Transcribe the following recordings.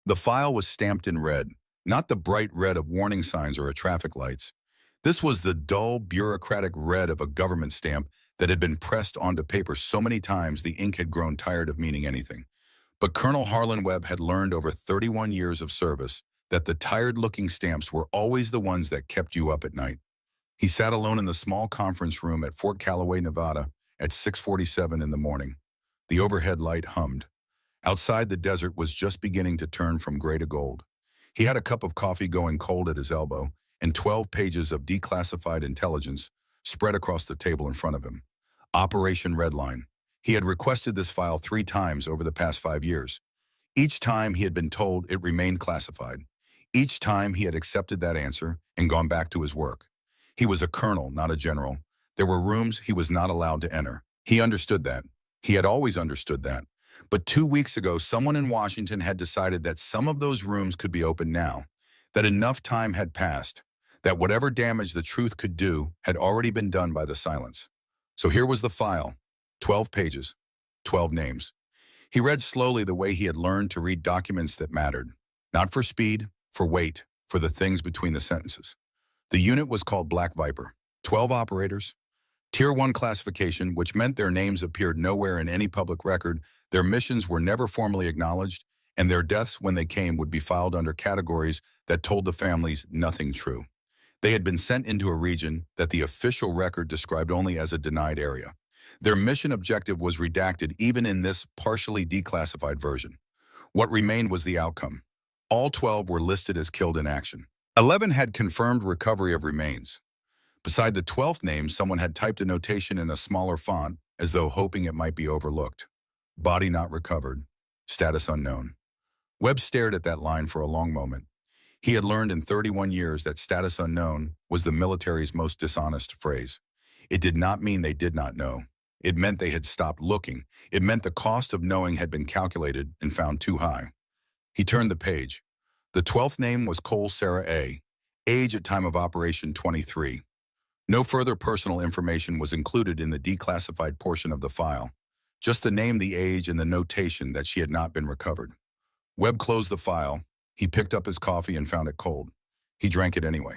The file was stamped in red, not the bright red of warning signs or traffic lights. This was the dull, bureaucratic red of a government stamp that had been pressed onto paper so many times the ink had grown tired of meaning anything. But Colonel Harlan Webb had learned over 31 years of service that the tired-looking stamps were always the ones that kept you up at night. He sat alone in the small conference room at Fort Calloway, Nevada, at 6:47 in the morning. The overhead light hummed. Outside, the desert was just beginning to turn from gray to gold. He had a cup of coffee going cold at his elbow and 12 pages of declassified intelligence spread across the table in front of him. Operation Redline. He had requested this file 3 times over the past 5 years. Each time he had been told it remained classified. Each time he had accepted that answer and gone back to his work. He was a colonel, not a general. There were rooms he was not allowed to enter. He understood that. He had always understood that. But 2 weeks ago, someone in Washington had decided that some of those rooms could be opened now, that enough time had passed, that whatever damage the truth could do had already been done by the silence. So here was the file, 12 pages, 12 names. He read slowly the way he had learned to read documents that mattered, not for speed, for weight, for the things between the sentences. The unit was called Black Viper, 12 operators, Tier 1 classification, which meant their names appeared nowhere in any public record, their missions were never formally acknowledged, and their deaths when they came would be filed under categories that told the families nothing true. They had been sent into a region that the official record described only as a denied area. Their mission objective was redacted even in this partially declassified version. What remained was the outcome. All 12 were listed as killed in action. 11 had confirmed recovery of remains. Beside the 12th name, someone had typed a notation in a smaller font, as though hoping it might be overlooked. Body not recovered. Status unknown. Webb stared at that line for a long moment. He had learned in 31 years that status unknown was the military's most dishonest phrase. It did not mean they did not know. It meant they had stopped looking. It meant the cost of knowing had been calculated and found too high. He turned the page. The 12th name was Cole Sarah A. Age at time of operation 23. No further personal information was included in the declassified portion of the file. Just the name, the age, and the notation that she had not been recovered. Webb closed the file. He picked up his coffee and found it cold. He drank it anyway.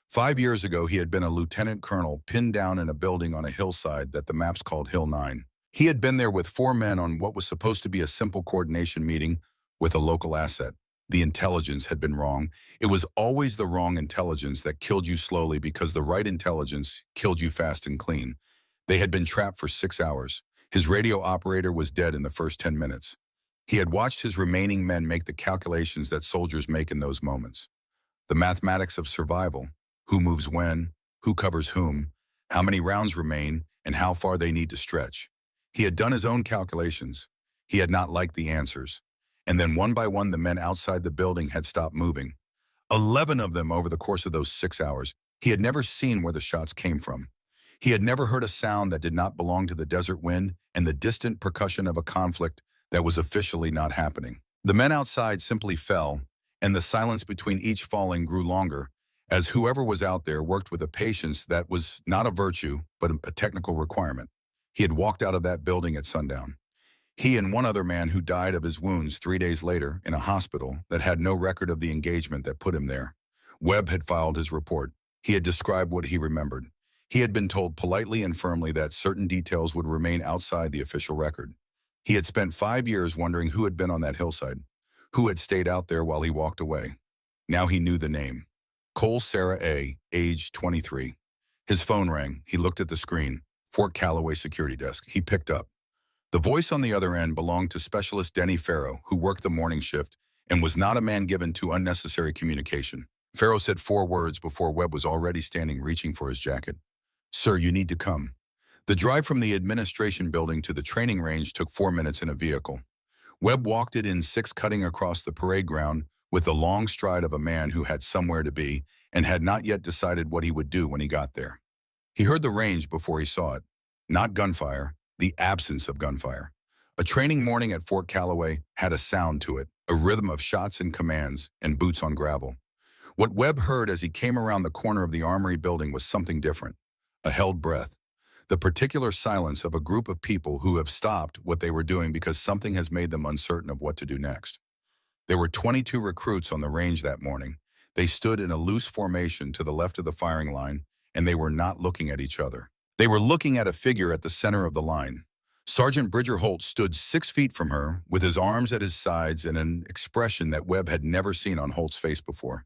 5 years ago, he had been a lieutenant colonel pinned down in a building on a hillside that the maps called Hill 9. He had been there with 4 men on what was supposed to be a simple coordination meeting with a local asset. The intelligence had been wrong. It was always the wrong intelligence that killed you slowly because the right intelligence killed you fast and clean. They had been trapped for 6 hours. His radio operator was dead in the first 10 minutes. He had watched his remaining men make the calculations that soldiers make in those moments. The mathematics of survival, who moves when, who covers whom, how many rounds remain, and how far they need to stretch. He had done his own calculations. He had not liked the answers. And then one by one, the men outside the building had stopped moving. 11 of them over the course of those 6 hours. He had never seen where the shots came from. He had never heard a sound that did not belong to the desert wind and the distant percussion of a conflict that was officially not happening. The men outside simply fell, and the silence between each falling grew longer, as whoever was out there worked with a patience that was not a virtue, but a technical requirement. He had walked out of that building at sundown. He and one other man who died of his wounds 3 days later in a hospital that had no record of the engagement that put him there. Webb had filed his report. He had described what he remembered. He had been told politely and firmly that certain details would remain outside the official record. He had spent 5 years wondering who had been on that hillside, who had stayed out there while he walked away. Now he knew the name. Cole Sarah A., age 23. His phone rang. He looked at the screen. Fort Calloway security desk. He picked up. The voice on the other end belonged to Specialist Denny Farrow, who worked the morning shift and was not a man given to unnecessary communication. Farrow said 4 words before Webb was already standing reaching for his jacket. "Sir, you need to come." The drive from the administration building to the training range took 4 minutes in a vehicle. Webb walked it in 6, cutting across the parade ground with the long stride of a man who had somewhere to be and had not yet decided what he would do when he got there. He heard the range before he saw it. Not gunfire, the absence of gunfire. A training morning at Fort Calloway had a sound to it, a rhythm of shots and commands and boots on gravel. What Webb heard as he came around the corner of the Armory building was something different, a held breath. The particular silence of a group of people who have stopped what they were doing because something has made them uncertain of what to do next. There were 22 recruits on the range that morning. They stood in a loose formation to the left of the firing line, and they were not looking at each other. They were looking at a figure at the center of the line. Sergeant Bridger Holt stood 6 feet from her, with his arms at his sides and an expression that Webb had never seen on Holt's face before.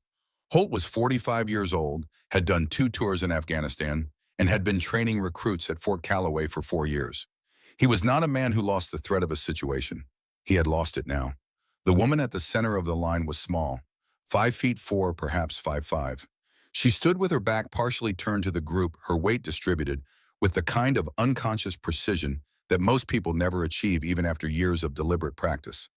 Holt was 45 years old, had done 2 tours in Afghanistan, and had been training recruits at Fort Calloway for 4 years. He was not a man who lost the threat of a situation. He had lost it now. The woman at the center of the line was small, 5'4", perhaps 5'5". She stood with her back partially turned to the group, her weight distributed, with the kind of unconscious precision that most people never achieve even after years of deliberate practice.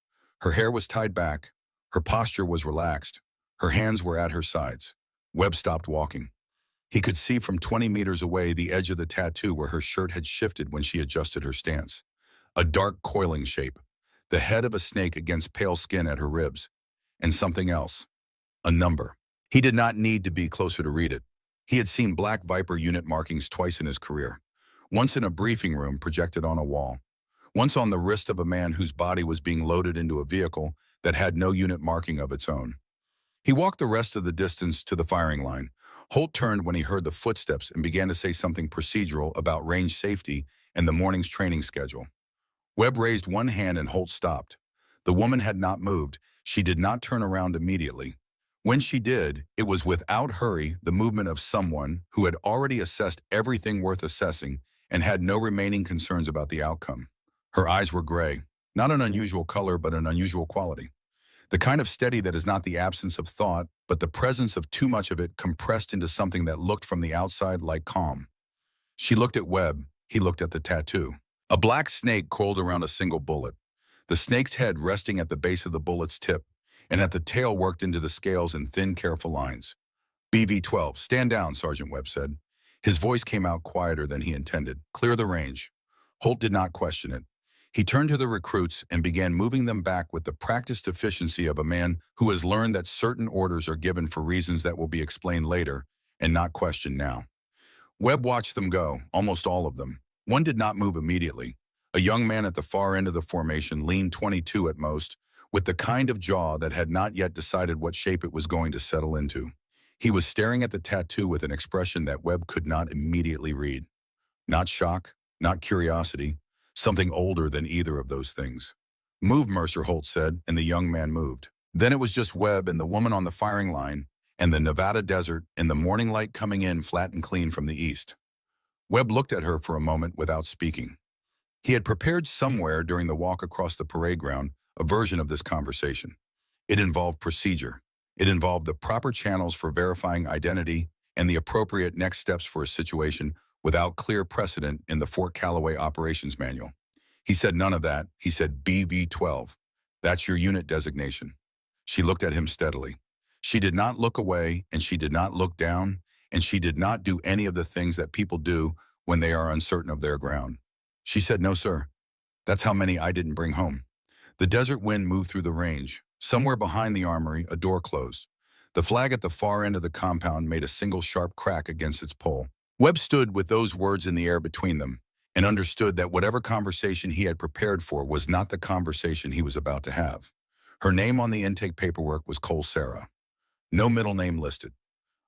Her hair was tied back, her posture was relaxed, her hands were at her sides. Webb stopped walking. He could see from 20 meters away the edge of the tattoo where her shirt had shifted when she adjusted her stance. A dark coiling shape, the head of a snake against pale skin at her ribs, and something else, a number. He did not need to be closer to read it. He had seen Black Viper unit markings twice in his career. Once in a briefing room projected on a wall. Once on the wrist of a man whose body was being loaded into a vehicle that had no unit marking of its own. He walked the rest of the distance to the firing line. Holt turned when he heard the footsteps and began to say something procedural about range safety and the morning's training schedule. Webb raised one hand and Holt stopped. The woman had not moved. She did not turn around immediately. When she did, it was without hurry, the movement of someone who had already assessed everything worth assessing and had no remaining concerns about the outcome. Her eyes were gray, not an unusual color, but an unusual quality. The kind of steady that is not the absence of thought, but the presence of too much of it compressed into something that looked from the outside like calm. She looked at Webb. He looked at the tattoo. A black snake coiled around a single bullet. The snake's head resting at the base of the bullet's tip, and at the tail worked into the scales in thin, careful lines. BV-12, stand down, Sergeant Webb said. His voice came out quieter than he intended. Clear the range. Holt did not question it. He turned to the recruits and began moving them back with the practiced efficiency of a man who has learned that certain orders are given for reasons that will be explained later and not questioned now. Webb watched them go, almost all of them. One did not move immediately. A young man at the far end of the formation leaned 22 at most, with the kind of jaw that had not yet decided what shape it was going to settle into. He was staring at the tattoo with an expression that Webb could not immediately read. Not shock, not curiosity, something older than either of those things. Move, Mercer, Holt said, and the young man moved. Then it was just Webb and the woman on the firing line, and the Nevada desert and the morning light coming in flat and clean from the east. Webb looked at her for a moment without speaking. He had prepared somewhere during the walk across the parade ground a version of this conversation. It involved procedure. It involved the proper channels for verifying identity and the appropriate next steps for a situation without clear precedent in the Fort Calloway Operations Manual. He said none of that. He said BV-12. That's your unit designation. She looked at him steadily. She did not look away, and she did not look down, and she did not do any of the things that people do when they are uncertain of their ground. She said, no, sir. That's how many I didn't bring home. The desert wind moved through the range. Somewhere behind the armory, a door closed. The flag at the far end of the compound made a single sharp crack against its pole. Webb stood with those words in the air between them and understood that whatever conversation he had prepared for was not the conversation he was about to have. Her name on the intake paperwork was Cole Sarah. No middle name listed.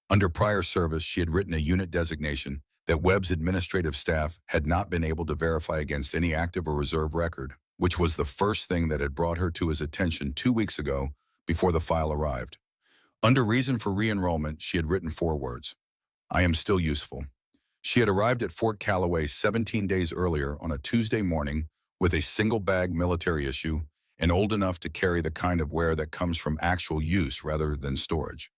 Under prior service, she had written a unit designation that Webb's administrative staff had not been able to verify against any active or reserve record, which was the first thing that had brought her to his attention 2 weeks ago before the file arrived. Under reason for re-enrollment, she had written 4 words. I am still useful. She had arrived at Fort Calloway 17 days earlier on a Tuesday morning with a single-bag military issue and old enough to carry the kind of wear that comes from actual use rather than storage.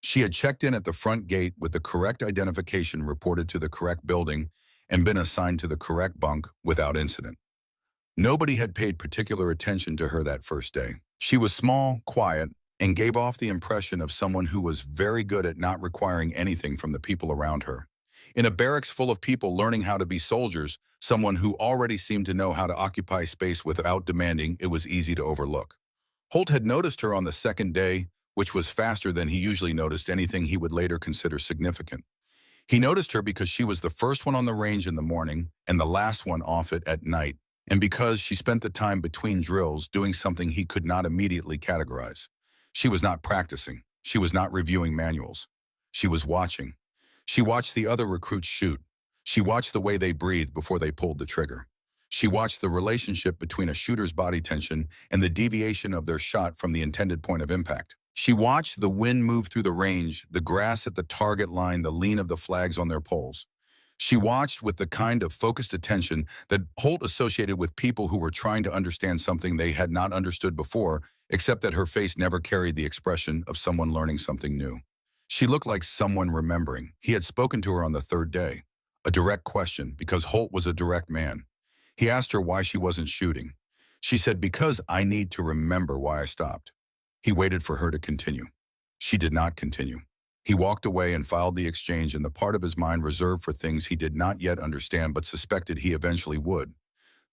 She had checked in at the front gate with the correct identification reported to the correct building and been assigned to the correct bunk without incident. Nobody had paid particular attention to her that first day. She was small, quiet, and gave off the impression of someone who was very good at not requiring anything from the people around her. In a barracks full of people learning how to be soldiers, someone who already seemed to know how to occupy space without demanding, it was easy to overlook. Holt had noticed her on the second day, which was faster than he usually noticed anything he would later consider significant. He noticed her because she was the first one on the range in the morning and the last one off it at night, and because she spent the time between drills doing something he could not immediately categorize. She was not practicing. She was not reviewing manuals. She was watching. She watched the other recruits shoot. She watched the way they breathed before they pulled the trigger. She watched the relationship between a shooter's body tension and the deviation of their shot from the intended point of impact. She watched the wind move through the range, the grass at the target line, the lean of the flags on their poles. She watched with the kind of focused attention that Holt associated with people who were trying to understand something they had not understood before, except that her face never carried the expression of someone learning something new. She looked like someone remembering. He had spoken to her on the third day. A direct question, because Holt was a direct man. He asked her why she wasn't shooting. She said, "Because I need to remember why I stopped." He waited for her to continue. She did not continue. He walked away and filed the exchange in the part of his mind reserved for things he did not yet understand but suspected he eventually would.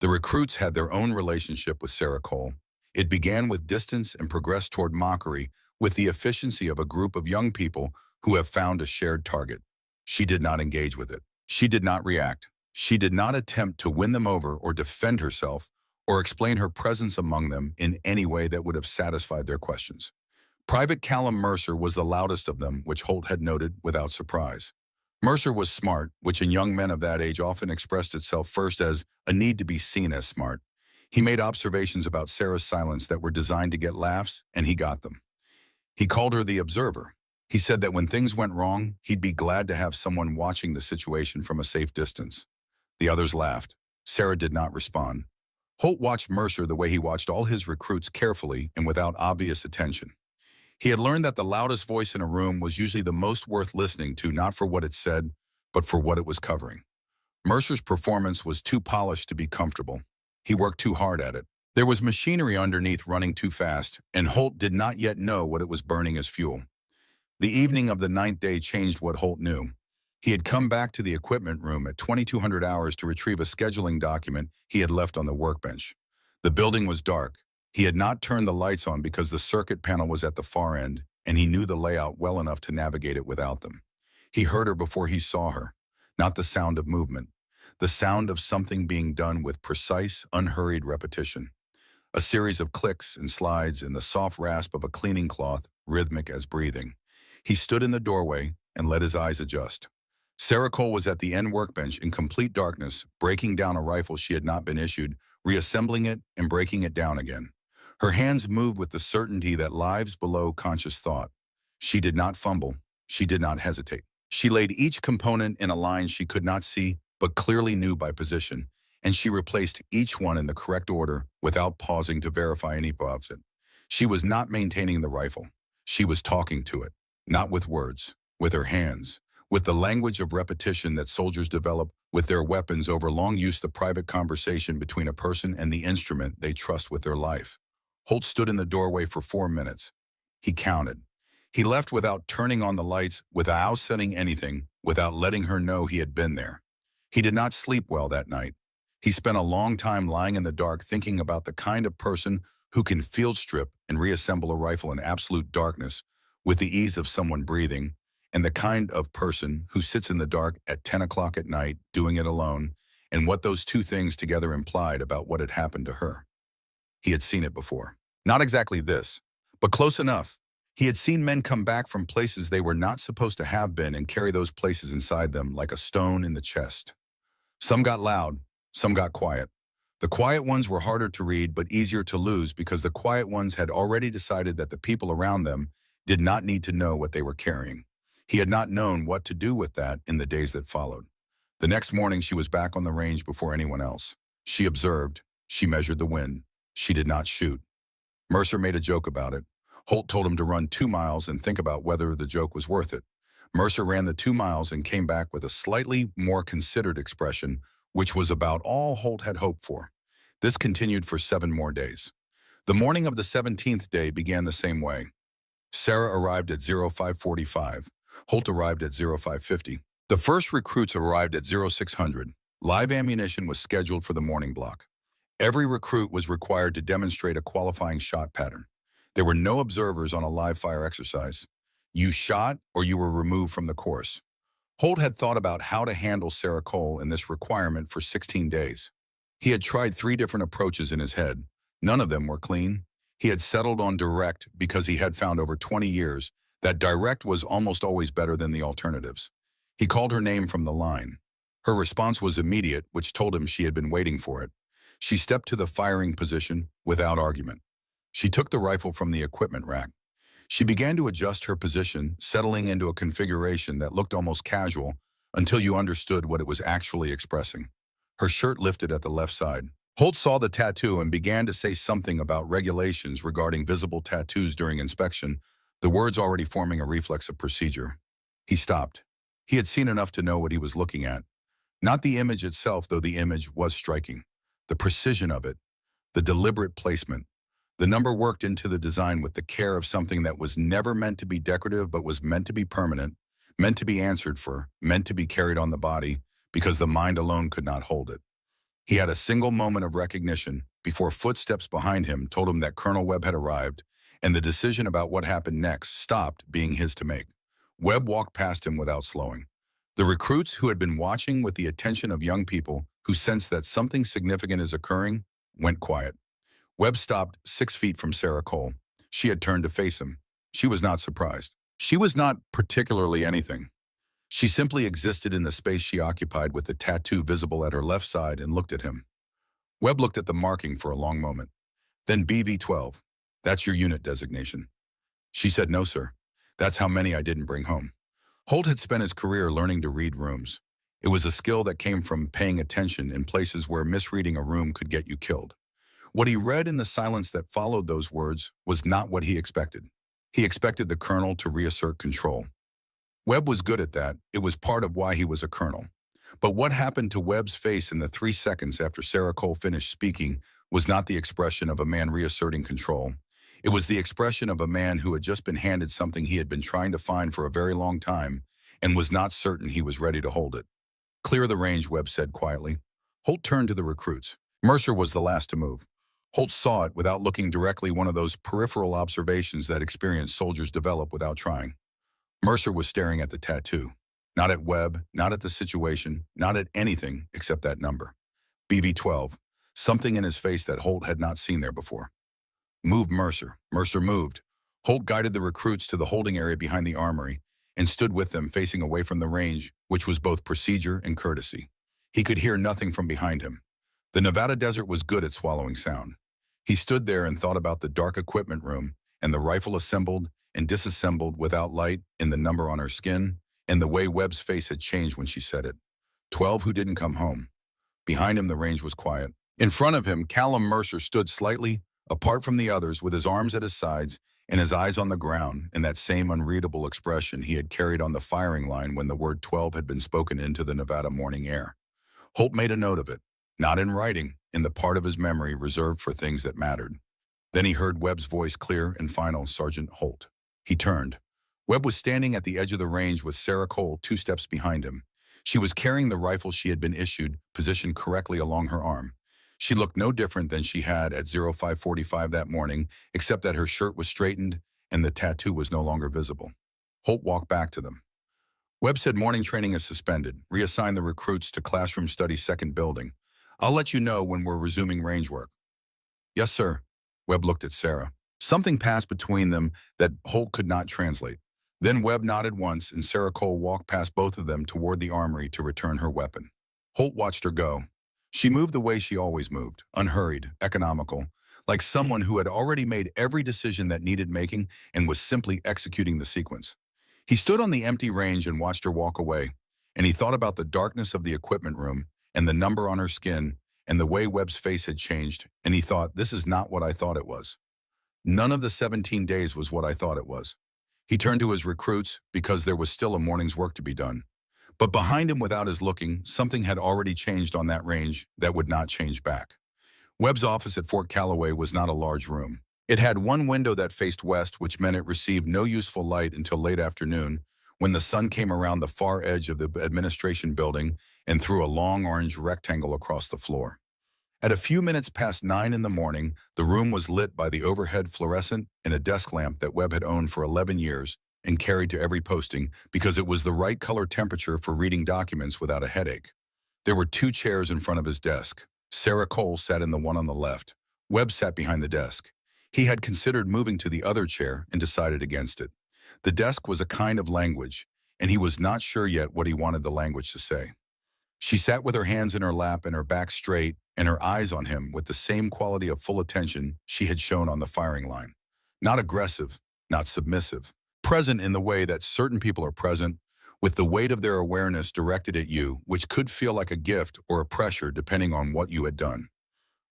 The recruits had their own relationship with Sarah Cole. It began with distance and progressed toward mockery, with the efficiency of a group of young people who have found a shared target. She did not engage with it. She did not react. She did not attempt to win them over or defend herself or explain her presence among them in any way that would have satisfied their questions. Private Callum Mercer was the loudest of them, which Holt had noted without surprise. Mercer was smart, which in young men of that age often expressed itself first as a need to be seen as smart. He made observations about Sarah's silence that were designed to get laughs, and he got them. He called her the observer. He said that when things went wrong, he'd be glad to have someone watching the situation from a safe distance. The others laughed. Sarah did not respond. Holt watched Mercer the way he watched all his recruits, carefully and without obvious attention. He had learned that the loudest voice in a room was usually the most worth listening to, not for what it said, but for what it was covering. Mercer's performance was too polished to be comfortable. He worked too hard at it. There was machinery underneath running too fast, and Holt did not yet know what it was burning as fuel. The evening of the ninth day changed what Holt knew. He had come back to the equipment room at 2200 hours to retrieve a scheduling document he had left on the workbench. The building was dark. He had not turned the lights on because the circuit panel was at the far end, and he knew the layout well enough to navigate it without them. He heard her before he saw her, not the sound of movement, the sound of something being done with precise, unhurried repetition. A series of clicks and slides and the soft rasp of a cleaning cloth, rhythmic as breathing. He stood in the doorway and let his eyes adjust. Sarah Cole was at the end workbench in complete darkness, breaking down a rifle she had not been issued, reassembling it and breaking it down again. Her hands moved with the certainty that lives below conscious thought. She did not fumble. She did not hesitate. She laid each component in a line she could not see, but clearly knew by position, and she replaced each one in the correct order without pausing to verify any of it. She was not maintaining the rifle. She was talking to it, not with words, with her hands, with the language of repetition that soldiers develop with their weapons over long use, the private conversation between a person and the instrument they trust with their life. Holt stood in the doorway for 4 minutes. He counted. He left without turning on the lights, without saying anything, without letting her know he had been there. He did not sleep well that night. He spent a long time lying in the dark thinking about the kind of person who can field strip and reassemble a rifle in absolute darkness with the ease of someone breathing, and the kind of person who sits in the dark at 10 o'clock at night doing it alone, and what those two things together implied about what had happened to her. He had seen it before. Not exactly this, but close enough. He had seen men come back from places they were not supposed to have been and carry those places inside them like a stone in the chest. Some got loud, some got quiet. The quiet ones were harder to read but easier to lose because the quiet ones had already decided that the people around them did not need to know what they were carrying. He had not known what to do with that in the days that followed. The next morning she was back on the range before anyone else. She observed. She measured the wind. She did not shoot. Mercer made a joke about it. Holt told him to run 2 miles and think about whether the joke was worth it. Mercer ran the 2 miles and came back with a slightly more considered expression, which was about all Holt had hoped for. This continued for 7 more days. The morning of the 17th day began the same way. Sarah arrived at 0545. Holt arrived at 0550. The first recruits arrived at 0600. Live ammunition was scheduled for the morning block. Every recruit was required to demonstrate a qualifying shot pattern. There were no observers on a live fire exercise. You shot or you were removed from the course. Holt had thought about how to handle Sarah Cole in this requirement for 16 days. He had tried 3 different approaches in his head. None of them were clean. He had settled on direct because he had found over 20 years that direct was almost always better than the alternatives. He called her name from the line. Her response was immediate, which told him she had been waiting for it. She stepped to the firing position without argument. She took the rifle from the equipment rack. She began to adjust her position, settling into a configuration that looked almost casual until you understood what it was actually expressing. Her shirt lifted at the left side. Holt saw the tattoo and began to say something about regulations regarding visible tattoos during inspection, the words already forming a reflex of procedure. He stopped. He had seen enough to know what he was looking at. Not the image itself, though the image was striking. The precision of it, the deliberate placement. The number worked into the design with the care of something that was never meant to be decorative but was meant to be permanent, meant to be answered for, meant to be carried on the body, because the mind alone could not hold it. He had a single moment of recognition before footsteps behind him told him that Colonel Webb had arrived, and the decision about what happened next stopped being his to make. Webb walked past him without slowing. The recruits who had been watching with the attention of young people who sensed that something significant is occurring went quiet. Webb stopped 6 feet from Sarah Cole. She had turned to face him. She was not surprised. She was not particularly anything. She simply existed in the space she occupied with the tattoo visible at her left side and looked at him. Webb looked at the marking for a long moment. Then BV-12. That's your unit designation. She said, no, sir. That's how many I didn't bring home. Holt had spent his career learning to read rooms. It was a skill that came from paying attention in places where misreading a room could get you killed. What he read in the silence that followed those words was not what he expected. He expected the colonel to reassert control. Webb was good at that. It was part of why he was a colonel. But what happened to Webb's face in the 3 seconds after Sarah Cole finished speaking was not the expression of a man reasserting control. It was the expression of a man who had just been handed something he had been trying to find for a very long time and was not certain he was ready to hold it. Clear the range, Webb said quietly. Holt turned to the recruits. Mercer was the last to move. Holt saw it without looking directly, one of those peripheral observations that experienced soldiers develop without trying. Mercer was staring at the tattoo. Not at Webb, not at the situation, not at anything except that number. BV-12. Something in his face that Holt had not seen there before. Move, Mercer. Mercer moved. Holt guided the recruits to the holding area behind the armory and stood with them facing away from the range, which was both procedure and courtesy. He could hear nothing from behind him. The Nevada desert was good at swallowing sound. He stood there and thought about the dark equipment room and the rifle assembled and disassembled without light and the number on her skin and the way Webb's face had changed when she said it. 12 who didn't come home. Behind him, the range was quiet. In front of him, Callum Mercer stood slightly apart from the others with his arms at his sides and his eyes on the ground in that same unreadable expression he had carried on the firing line when the word 12 had been spoken into the Nevada morning air. Holt made a note of it, not in writing, in the part of his memory reserved for things that mattered. Then he heard Webb's voice clear and final, Sergeant Holt. He turned. Webb was standing at the edge of the range with Sarah Cole 2 steps behind him. She was carrying the rifle she had been issued, positioned correctly along her arm. She looked no different than she had at 0545 that morning, except that her shirt was straightened and the tattoo was no longer visible. Holt walked back to them. Webb said morning training is suspended. Reassign the recruits to classroom study second building. I'll let you know when we're resuming range work. Yes, sir. Webb looked at Sarah. Something passed between them that Holt could not translate. Then Webb nodded once and Sarah Cole walked past both of them toward the armory to return her weapon. Holt watched her go. She moved the way she always moved, unhurried, economical, like someone who had already made every decision that needed making and was simply executing the sequence. He stood on the empty range and watched her walk away, and he thought about the darkness of the equipment room and the number on her skin and the way Webb's face had changed, and he thought, this is not what I thought it was. None of the 17 days was what I thought it was. He turned to his recruits because there was still a morning's work to be done. But behind him, without his looking, something had already changed on that range that would not change back. Webb's office at Fort Calloway was not a large room. It had one window that faced west, which meant it received no useful light until late afternoon, when the sun came around the far edge of the administration building and threw a long orange rectangle across the floor. At a few minutes past 9 in the morning, the room was lit by the overhead fluorescent and a desk lamp that Webb had owned for 11 years and carried to every posting because it was the right color temperature for reading documents without a headache. There were 2 chairs in front of his desk. Sarah Cole sat in the one on the left. Webb sat behind the desk. He had considered moving to the other chair and decided against it. The desk was a kind of language, and he was not sure yet what he wanted the language to say. She sat with her hands in her lap and her back straight and her eyes on him with the same quality of full attention she had shown on the firing line. Not aggressive, not submissive. Present in the way that certain people are present, with the weight of their awareness directed at you, which could feel like a gift or a pressure depending on what you had done.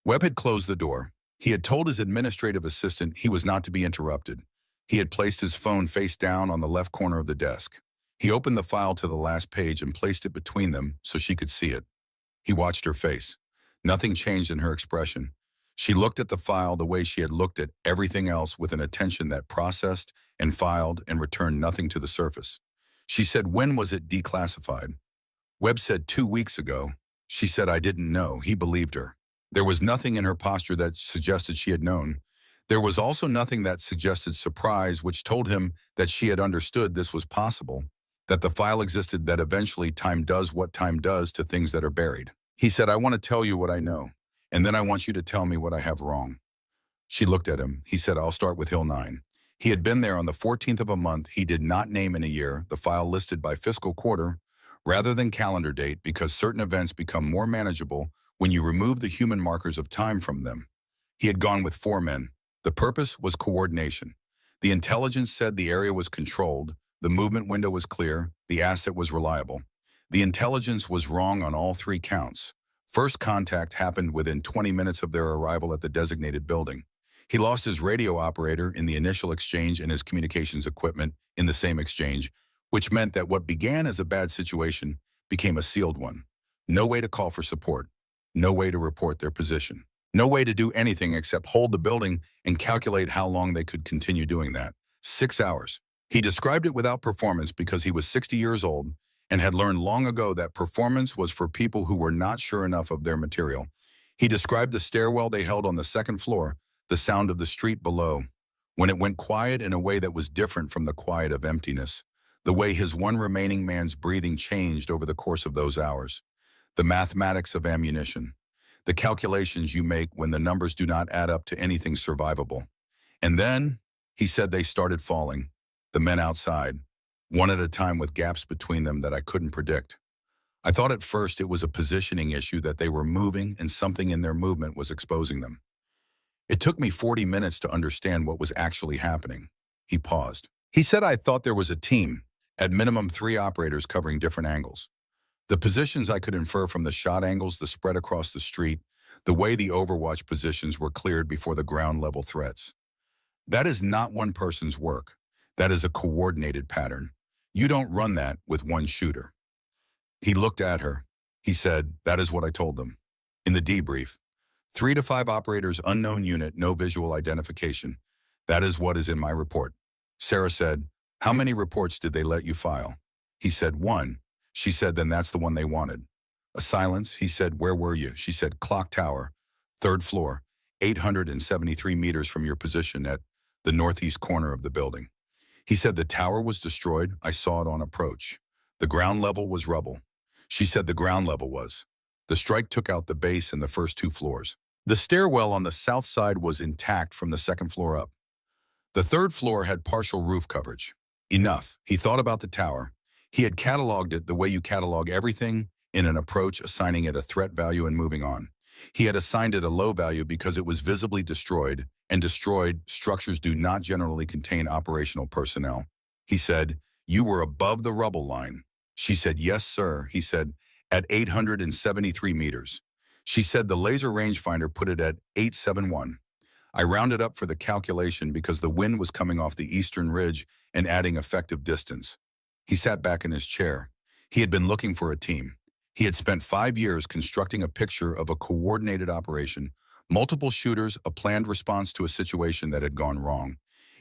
Webb had closed the door. He had told his administrative assistant he was not to be interrupted. He had placed his phone face down on the left corner of the desk. He opened the file to the last page and placed it between them so she could see it. He watched her face. Nothing changed in her expression. She looked at the file the way she had looked at everything else, with an attention that processed and filed and returned nothing to the surface. She said, "When was it declassified?" Webb said, 2 weeks ago. She said, "I didn't know." He believed her. There was nothing in her posture that suggested she had known. There was also nothing that suggested surprise, which told him that she had understood this was possible, that the file existed, that eventually time does what time does to things that are buried. He said, "I want to tell you what I know, and then I want you to tell me what I have wrong." She looked at him. He said, "I'll start with Hill 9. He had been there on the 14th of a month he did not name in a year, the file listed by fiscal quarter rather than calendar date, because certain events become more manageable when you remove the human markers of time from them. He had gone with 4 men. The purpose was coordination. The intelligence said the area was controlled, the movement window was clear, the asset was reliable. The intelligence was wrong on all 3 counts. First contact happened within 20 minutes of their arrival at the designated building. He lost his radio operator in the initial exchange and his communications equipment in the same exchange, which meant that what began as a bad situation became a sealed one. No way to call for support. No way to report their position. No way to do anything except hold the building and calculate how long they could continue doing that. 6 hours. He described it without performance because he was 60 years old and had learned long ago that performance was for people who were not sure enough of their material. He described the stairwell they held on the 2nd floor, the sound of the street below, when it went quiet in a way that was different from the quiet of emptiness, the way his one remaining man's breathing changed over the course of those hours, the mathematics of ammunition, the calculations you make when the numbers do not add up to anything survivable. And then, he said, they started falling, the men outside, one at a time with gaps between them that I couldn't predict. I thought at first it was a positioning issue, that they were moving and something in their movement was exposing them. It took me 40 minutes to understand what was actually happening." He paused. He said, "I thought there was a team, at minimum 3 operators covering different angles. The positions I could infer from the shot angles, the spread across the street, the way the overwatch positions were cleared before the ground level threats. That is not one person's work. That is a coordinated pattern. You don't run that with one shooter." He looked at her. He said, "That is what I told them. In the debrief. 3 to 5 operators, unknown unit, no visual identification. That is what is in my report." Sarah said, "How many reports did they let you file?" He said, "1. She said, "Then that's the one they wanted." A silence. He said, "Where were you?" She said, "Clock tower, 3rd floor, 873 meters from your position at the northeast corner of the building." He said, "The tower was destroyed. I saw it on approach. The ground level was rubble." She said, "The ground level was. The strike took out the base and the first 2 floors. The stairwell on the south side was intact from the 2nd floor up. The 3rd floor had partial roof coverage. Enough." He thought about the tower. He had cataloged it the way you catalog everything in an approach, assigning it a threat value and moving on. He had assigned it a low value because it was visibly destroyed, and destroyed structures do not generally contain operational personnel. He said, "You were above the rubble line." She said, "Yes, sir." He said, "At 873 meters. She said the laser rangefinder put it at 871. I rounded up for the calculation because the wind was coming off the eastern ridge and adding effective distance." He sat back in his chair. He had been looking for a team. He had spent 5 years constructing a picture of a coordinated operation, multiple shooters, a planned response to a situation that had gone wrong.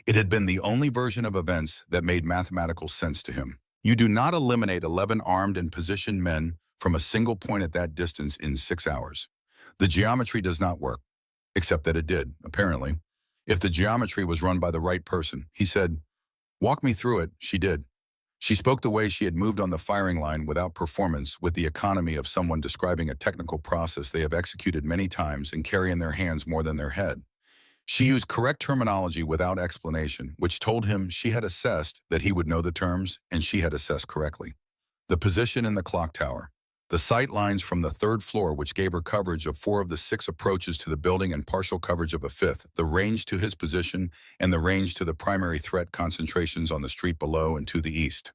It had been the only version of events that made mathematical sense to him. You do not eliminate 11 armed and positioned men from a single point at that distance in 6 hours. The geometry does not work, except that it did, apparently, if the geometry was run by the right person. He said, "Walk me through it." She did. She spoke the way she had moved on the firing line without performance, with the economy of someone describing a technical process they have executed many times and carry in their hands more than their head. She used correct terminology without explanation, which told him she had assessed that he would know the terms and she had assessed correctly. The position in the clock tower. The sight lines from the third floor, which gave her coverage of 4 of the 6 approaches to the building and partial coverage of a 5th, the range to his position, and the range to the primary threat concentrations on the street below and to the east.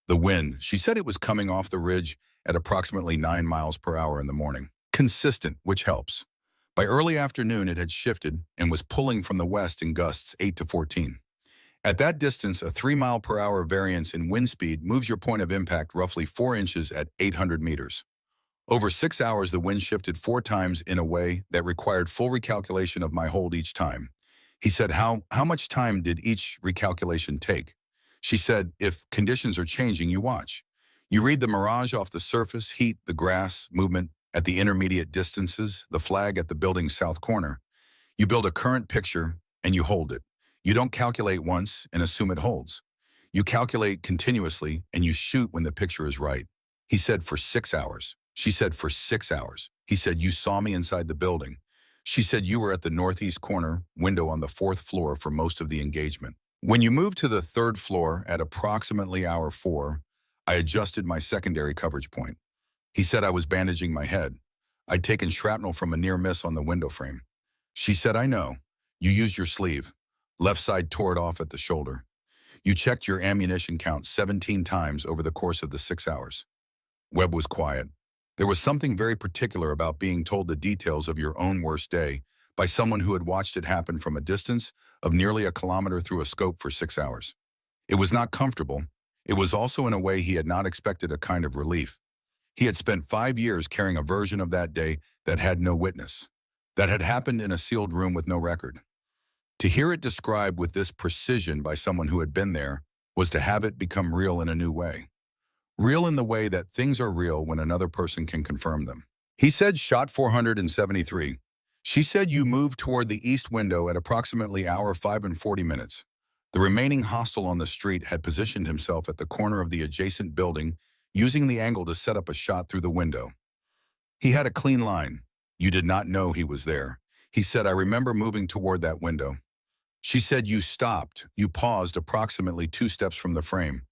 The wind, she said it was coming off the ridge at approximately 9 miles per hour in the morning. Consistent, which helps. By early afternoon, it had shifted and was pulling from the west in gusts 8 to 14. At that distance, a 3-mile-per-hour variance in wind speed moves your point of impact roughly 4 inches at 800 meters. Over 6 hours, the wind shifted 4 times in a way that required full recalculation of my hold each time. He said, how much time did each recalculation take? She said, if conditions are changing, you watch. You read the mirage off the surface, heat, the grass, movement at the intermediate distances, the flag at the building's south corner. You build a current picture and you hold it. You don't calculate once and assume it holds. You calculate continuously and you shoot when the picture is right. He said for 6 hours. She said for 6 hours. He said, you saw me inside the building. She said you were at the northeast corner window on the 4th floor for most of the engagement. When you moved to the 3rd floor at approximately hour 4, I adjusted my secondary coverage point. He said I was bandaging my head. I'd taken shrapnel from a near miss on the window frame. She said, I know. You used your sleeve. Left side tore it off at the shoulder. You checked your ammunition count 17 times over the course of the 6 hours. Webb was quiet. There was something very particular about being told the details of your own worst day by someone who had watched it happen from a distance of nearly a kilometer through a scope for 6 hours. It was not comfortable. It was also in a way he had not expected a kind of relief. He had spent 5 years carrying a version of that day that had no witness, that had happened in a sealed room with no record. To hear it described with this precision by someone who had been there was to have it become real in a new way. Real in the way that things are real when another person can confirm them. He said shot 473. She said you moved toward the east window at approximately hour 5 and 40 minutes. The remaining hostile on the street had positioned himself at the corner of the adjacent building, using the angle to set up a shot through the window. He had a clean line. You did not know he was there. He said, I remember moving toward that window. She said you stopped. You paused approximately 2 steps from the frame.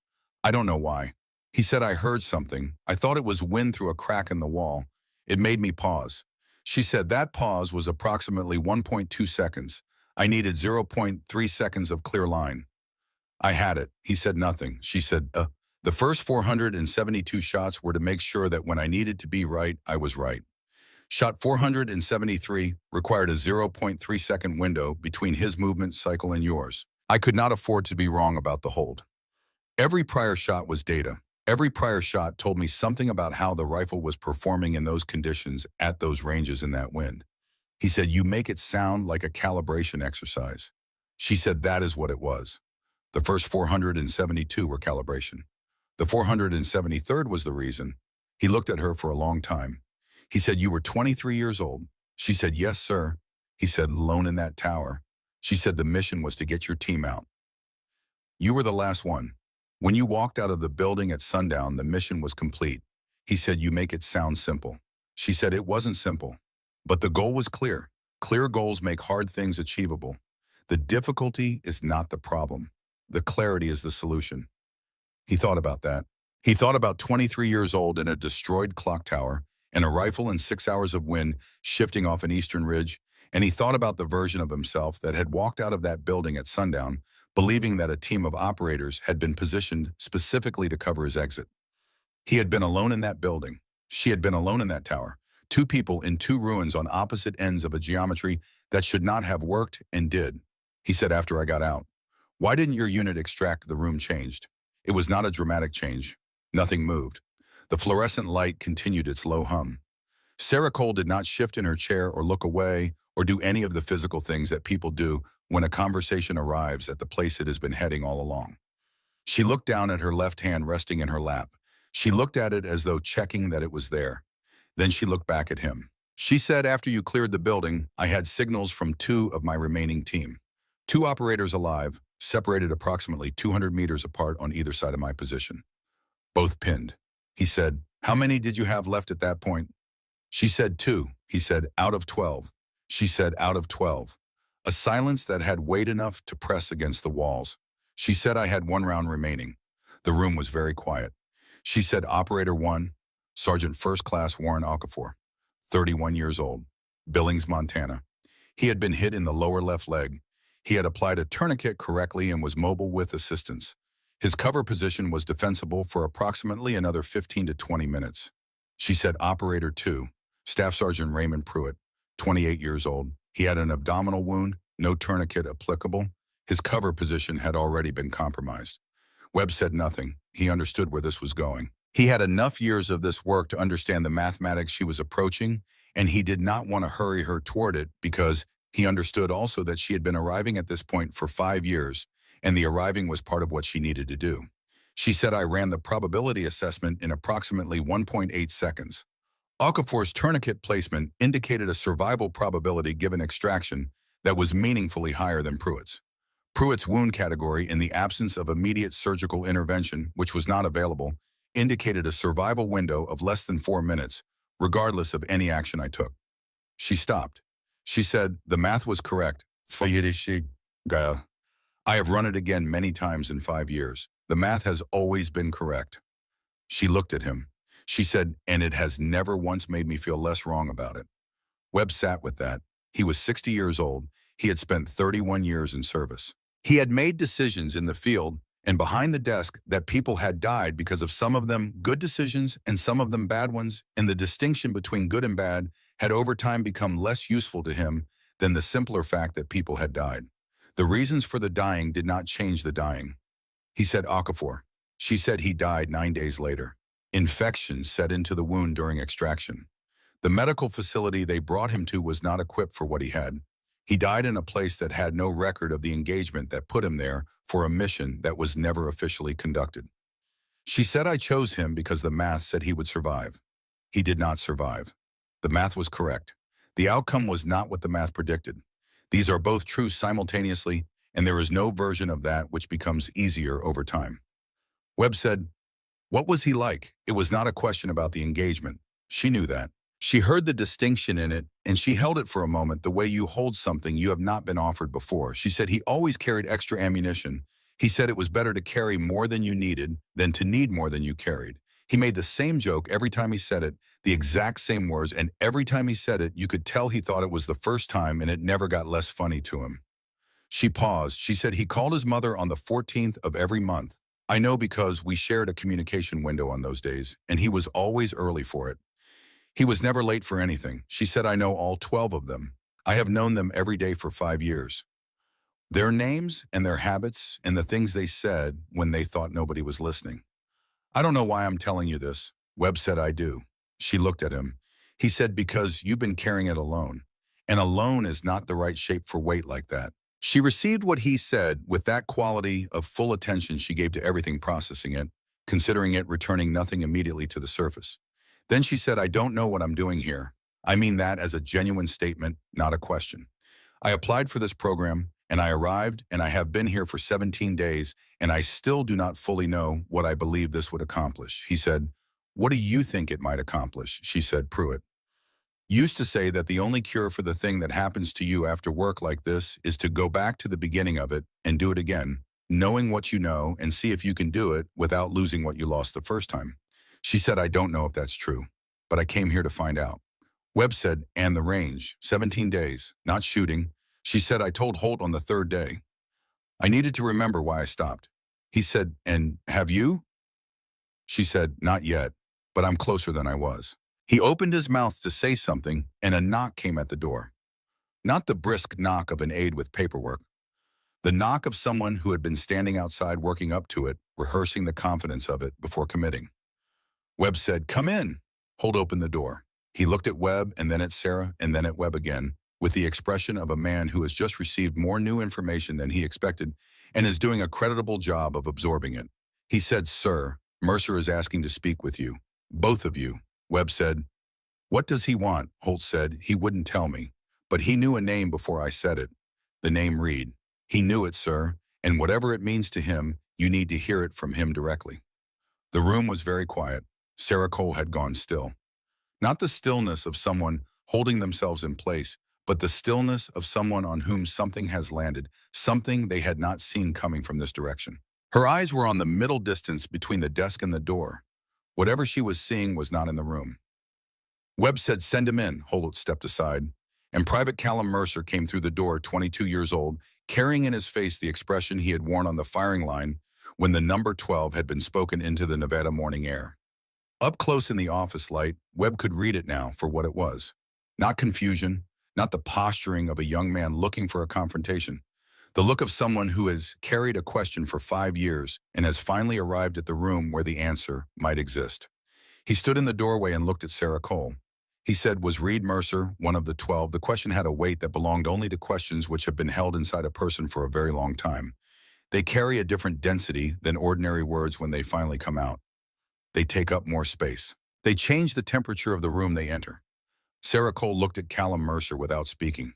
I don't know why. He said I heard something. I thought it was wind through a crack in the wall. It made me pause. She said that pause was approximately 1.2 seconds. I needed 0.3 seconds of clear line. I had it. He said nothing. She said, The first 472 shots were to make sure that when I needed to be right, I was right. Shot 473 required a 0.3-second window between his movement cycle and yours. I could not afford to be wrong about the hold. Every prior shot was data. Every prior shot told me something about how the rifle was performing in those conditions at those ranges in that wind. He said, you make it sound like a calibration exercise. She said that is what it was. The first 472 were calibration. The 473rd was the reason. He looked at her for a long time. He said, you were 23 years old. She said, yes, sir. He said, alone in that tower. She said, the mission was to get your team out. You were the last one. When you walked out of the building at sundown, the mission was complete. He said, you make it sound simple. She said, it wasn't simple. But the goal was clear. Clear goals make hard things achievable. The difficulty is not the problem. The clarity is the solution. He thought about that. He thought about 23 years old in a destroyed clock tower, and a rifle and 6 hours of wind shifting off an eastern ridge, and he thought about the version of himself that had walked out of that building at sundown, believing that a team of operators had been positioned specifically to cover his exit. He had been alone in that building. She had been alone in that tower. 2 people in 2 ruins on opposite ends of a geometry that should not have worked and did. He said after I got out, why didn't your unit extract? The room changed. It was not a dramatic change. Nothing moved. The fluorescent light continued its low hum. Sarah Cole did not shift in her chair or look away or do any of the physical things that people do when a conversation arrives at the place it has been heading all along. She looked down at her left hand resting in her lap. She looked at it as though checking that it was there. Then she looked back at him. She said, after you cleared the building, I had signals from 2 of my remaining team. 2 operators alive, separated approximately 200 meters apart on either side of my position. Both pinned. He said, "How many did you have left at that point?" She said 2. He said, "Out of 12." She said, "Out of 12." A silence that had weight enough to press against the walls. She said I had 1 round remaining. The room was very quiet. She said, "Operator 1, Sergeant First Class Warren Okafor, 31 years old, Billings, Montana." He had been hit in the lower left leg. He had applied a tourniquet correctly and was mobile with assistance. His cover position was defensible for approximately another 15 to 20 minutes. She said, "Operator 2, Staff Sergeant Raymond Pruitt, 28 years old. He had an abdominal wound, no tourniquet applicable. His cover position had already been compromised." Webb said nothing. He understood where this was going. He had enough years of this work to understand the mathematics she was approaching, and he did not want to hurry her toward it because he understood also that she had been arriving at this point for 5 years, and the arriving was part of what she needed to do. She said, "I ran the probability assessment in approximately 1.8 seconds. Okafor's tourniquet placement indicated a survival probability given extraction that was meaningfully higher than Pruitt's. Pruitt's wound category, in the absence of immediate surgical intervention, which was not available, indicated a survival window of less than 4 minutes, regardless of any action I took." She stopped. She said, "The math was correct. I have run it again many times in 5 years. The math has always been correct." She looked at him. She said, "And it has never once made me feel less wrong about it." Webb sat with that. He was 60 years old. He had spent 31 years in service. He had made decisions in the field and behind the desk that people had died because of some of them good decisions and some of them bad ones, and the distinction between good and bad had over time become less useful to him than the simpler fact that people had died. The reasons for the dying did not change the dying. He said, "Okafor." She said he died 9 days later. Infection set into the wound during extraction. The medical facility they brought him to was not equipped for what he had. He died in a place that had no record of the engagement that put him there for a mission that was never officially conducted. She said, "I chose him because the math said he would survive." He did not survive. The math was correct. The outcome was not what the math predicted. These are both true simultaneously, and there is no version of that which becomes easier over time. Webb said, "What was he like?" It was not a question about the engagement. She knew that. She heard the distinction in it, and she held it for a moment the way you hold something you have not been offered before. She said he always carried extra ammunition. He said it was better to carry more than you needed than to need more than you carried. He made the same joke every time he said it, the exact same words, and every time he said it, you could tell he thought it was the first time, and it never got less funny to him. She paused. She said he called his mother on the 14th of every month. I know because we shared a communication window on those days, and he was always early for it. He was never late for anything. She said, "I know all 12 of them. I have known them every day for 5 years. Their names and their habits and the things they said when they thought nobody was listening. I don't know why I'm telling you this." Webb said, "I do." She looked at him. He said, "Because you've been carrying it alone. And alone is not the right shape for weight like that." She received what he said with that quality of full attention she gave to everything processing it, considering it, returning nothing immediately to the surface. Then she said, "I don't know what I'm doing here. I mean that as a genuine statement, not a question. I applied for this program, and I arrived, and I have been here for 17 days, and I still do not fully know what I believe this would accomplish." He said, "What do you think it might accomplish?" She said, "Pruitt used to say that the only cure for the thing that happens to you after work like this is to go back to the beginning of it and do it again, knowing what you know, and see if you can do it without losing what you lost the first time." She said, "I don't know if that's true, but I came here to find out." Webb said, "And the range, 17 days, not shooting." She said, "I told Holt on the 3rd day. I needed to remember why I stopped." He said, "And have you?" She said, "Not yet, but I'm closer than I was." He opened his mouth to say something, and a knock came at the door. Not the brisk knock of an aide with paperwork. The knock of someone who had been standing outside working up to it, rehearsing the confidence of it before committing. Webb said, "Come in." Holt opened the door. He looked at Webb and then at Sarah and then at Webb again, with the expression of a man who has just received more new information than he expected and is doing a creditable job of absorbing it. He said, "Sir, Mercer is asking to speak with you. Both of you." Webb said, "What does he want?" Holt said, "He wouldn't tell me, but he knew a name before I said it. The name Reed. He knew it, sir, And whatever it means to him, you need to hear it from him directly. The room was very quiet. Sarah Cole had gone still. Not the stillness of someone holding themselves in place, but the stillness of someone on whom something has landed, something they had not seen coming from this direction. Her eyes were on the middle distance between the desk and the door. Whatever she was seeing was not in the room. Webb said, "Send him in." Holt stepped aside, and Private Callum Mercer came through the door, 22 years old, carrying in his face the expression he had worn on the firing line when the number 12 had been spoken into the Nevada morning air. Up close in the office light, Webb could read it now for what it was. Not confusion, not the posturing of a young man looking for a confrontation. The look of someone who has carried a question for 5 years and has finally arrived at the room where the answer might exist. He stood in the doorway and looked at Sarah Cole. He said, "Was Reed Mercer one of the 12? The question had a weight that belonged only to questions which have been held inside a person for a very long time. They carry a different density than ordinary words when they finally come out. They take up more space. They change the temperature of the room they enter." Sarah Cole looked at Callum Mercer without speaking.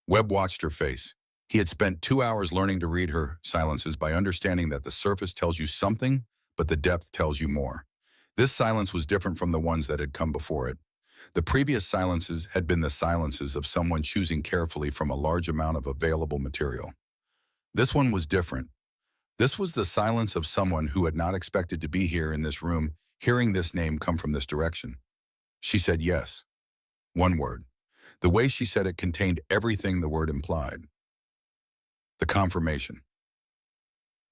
Webb watched her face. He had spent 2 hours learning to read her silences by understanding that the surface tells you something, but the depth tells you more. This silence was different from the ones that had come before it. The previous silences had been the silences of someone choosing carefully from a large amount of available material. This one was different. This was the silence of someone who had not expected to be here in this room, hearing this name come from this direction. She said yes. One word. The way she said it contained everything the word implied. The confirmation.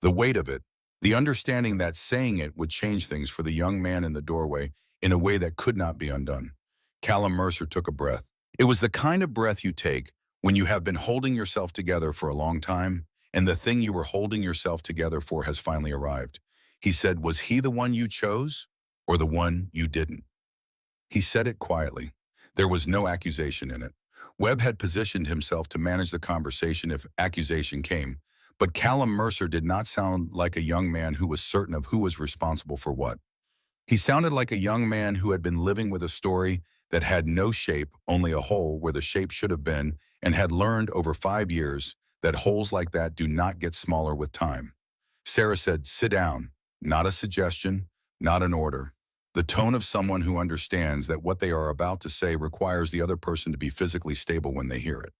The weight of it. The understanding that saying it would change things for the young man in the doorway in a way that could not be undone. Callum Mercer took a breath. It was the kind of breath you take when you have been holding yourself together for a long time, and the thing you were holding yourself together for has finally arrived. He said, "Was he the one you chose, or the one you didn't?" He said it quietly. There was no accusation in it. Webb had positioned himself to manage the conversation if accusation came, but Callum Mercer did not sound like a young man who was certain of who was responsible for what. He sounded like a young man who had been living with a story that had no shape, only a hole where the shape should have been, and had learned over 5 years that holes like that do not get smaller with time. Sarah said, "Sit down." Not a suggestion, not an order. The tone of someone who understands that what they are about to say requires the other person to be physically stable when they hear it.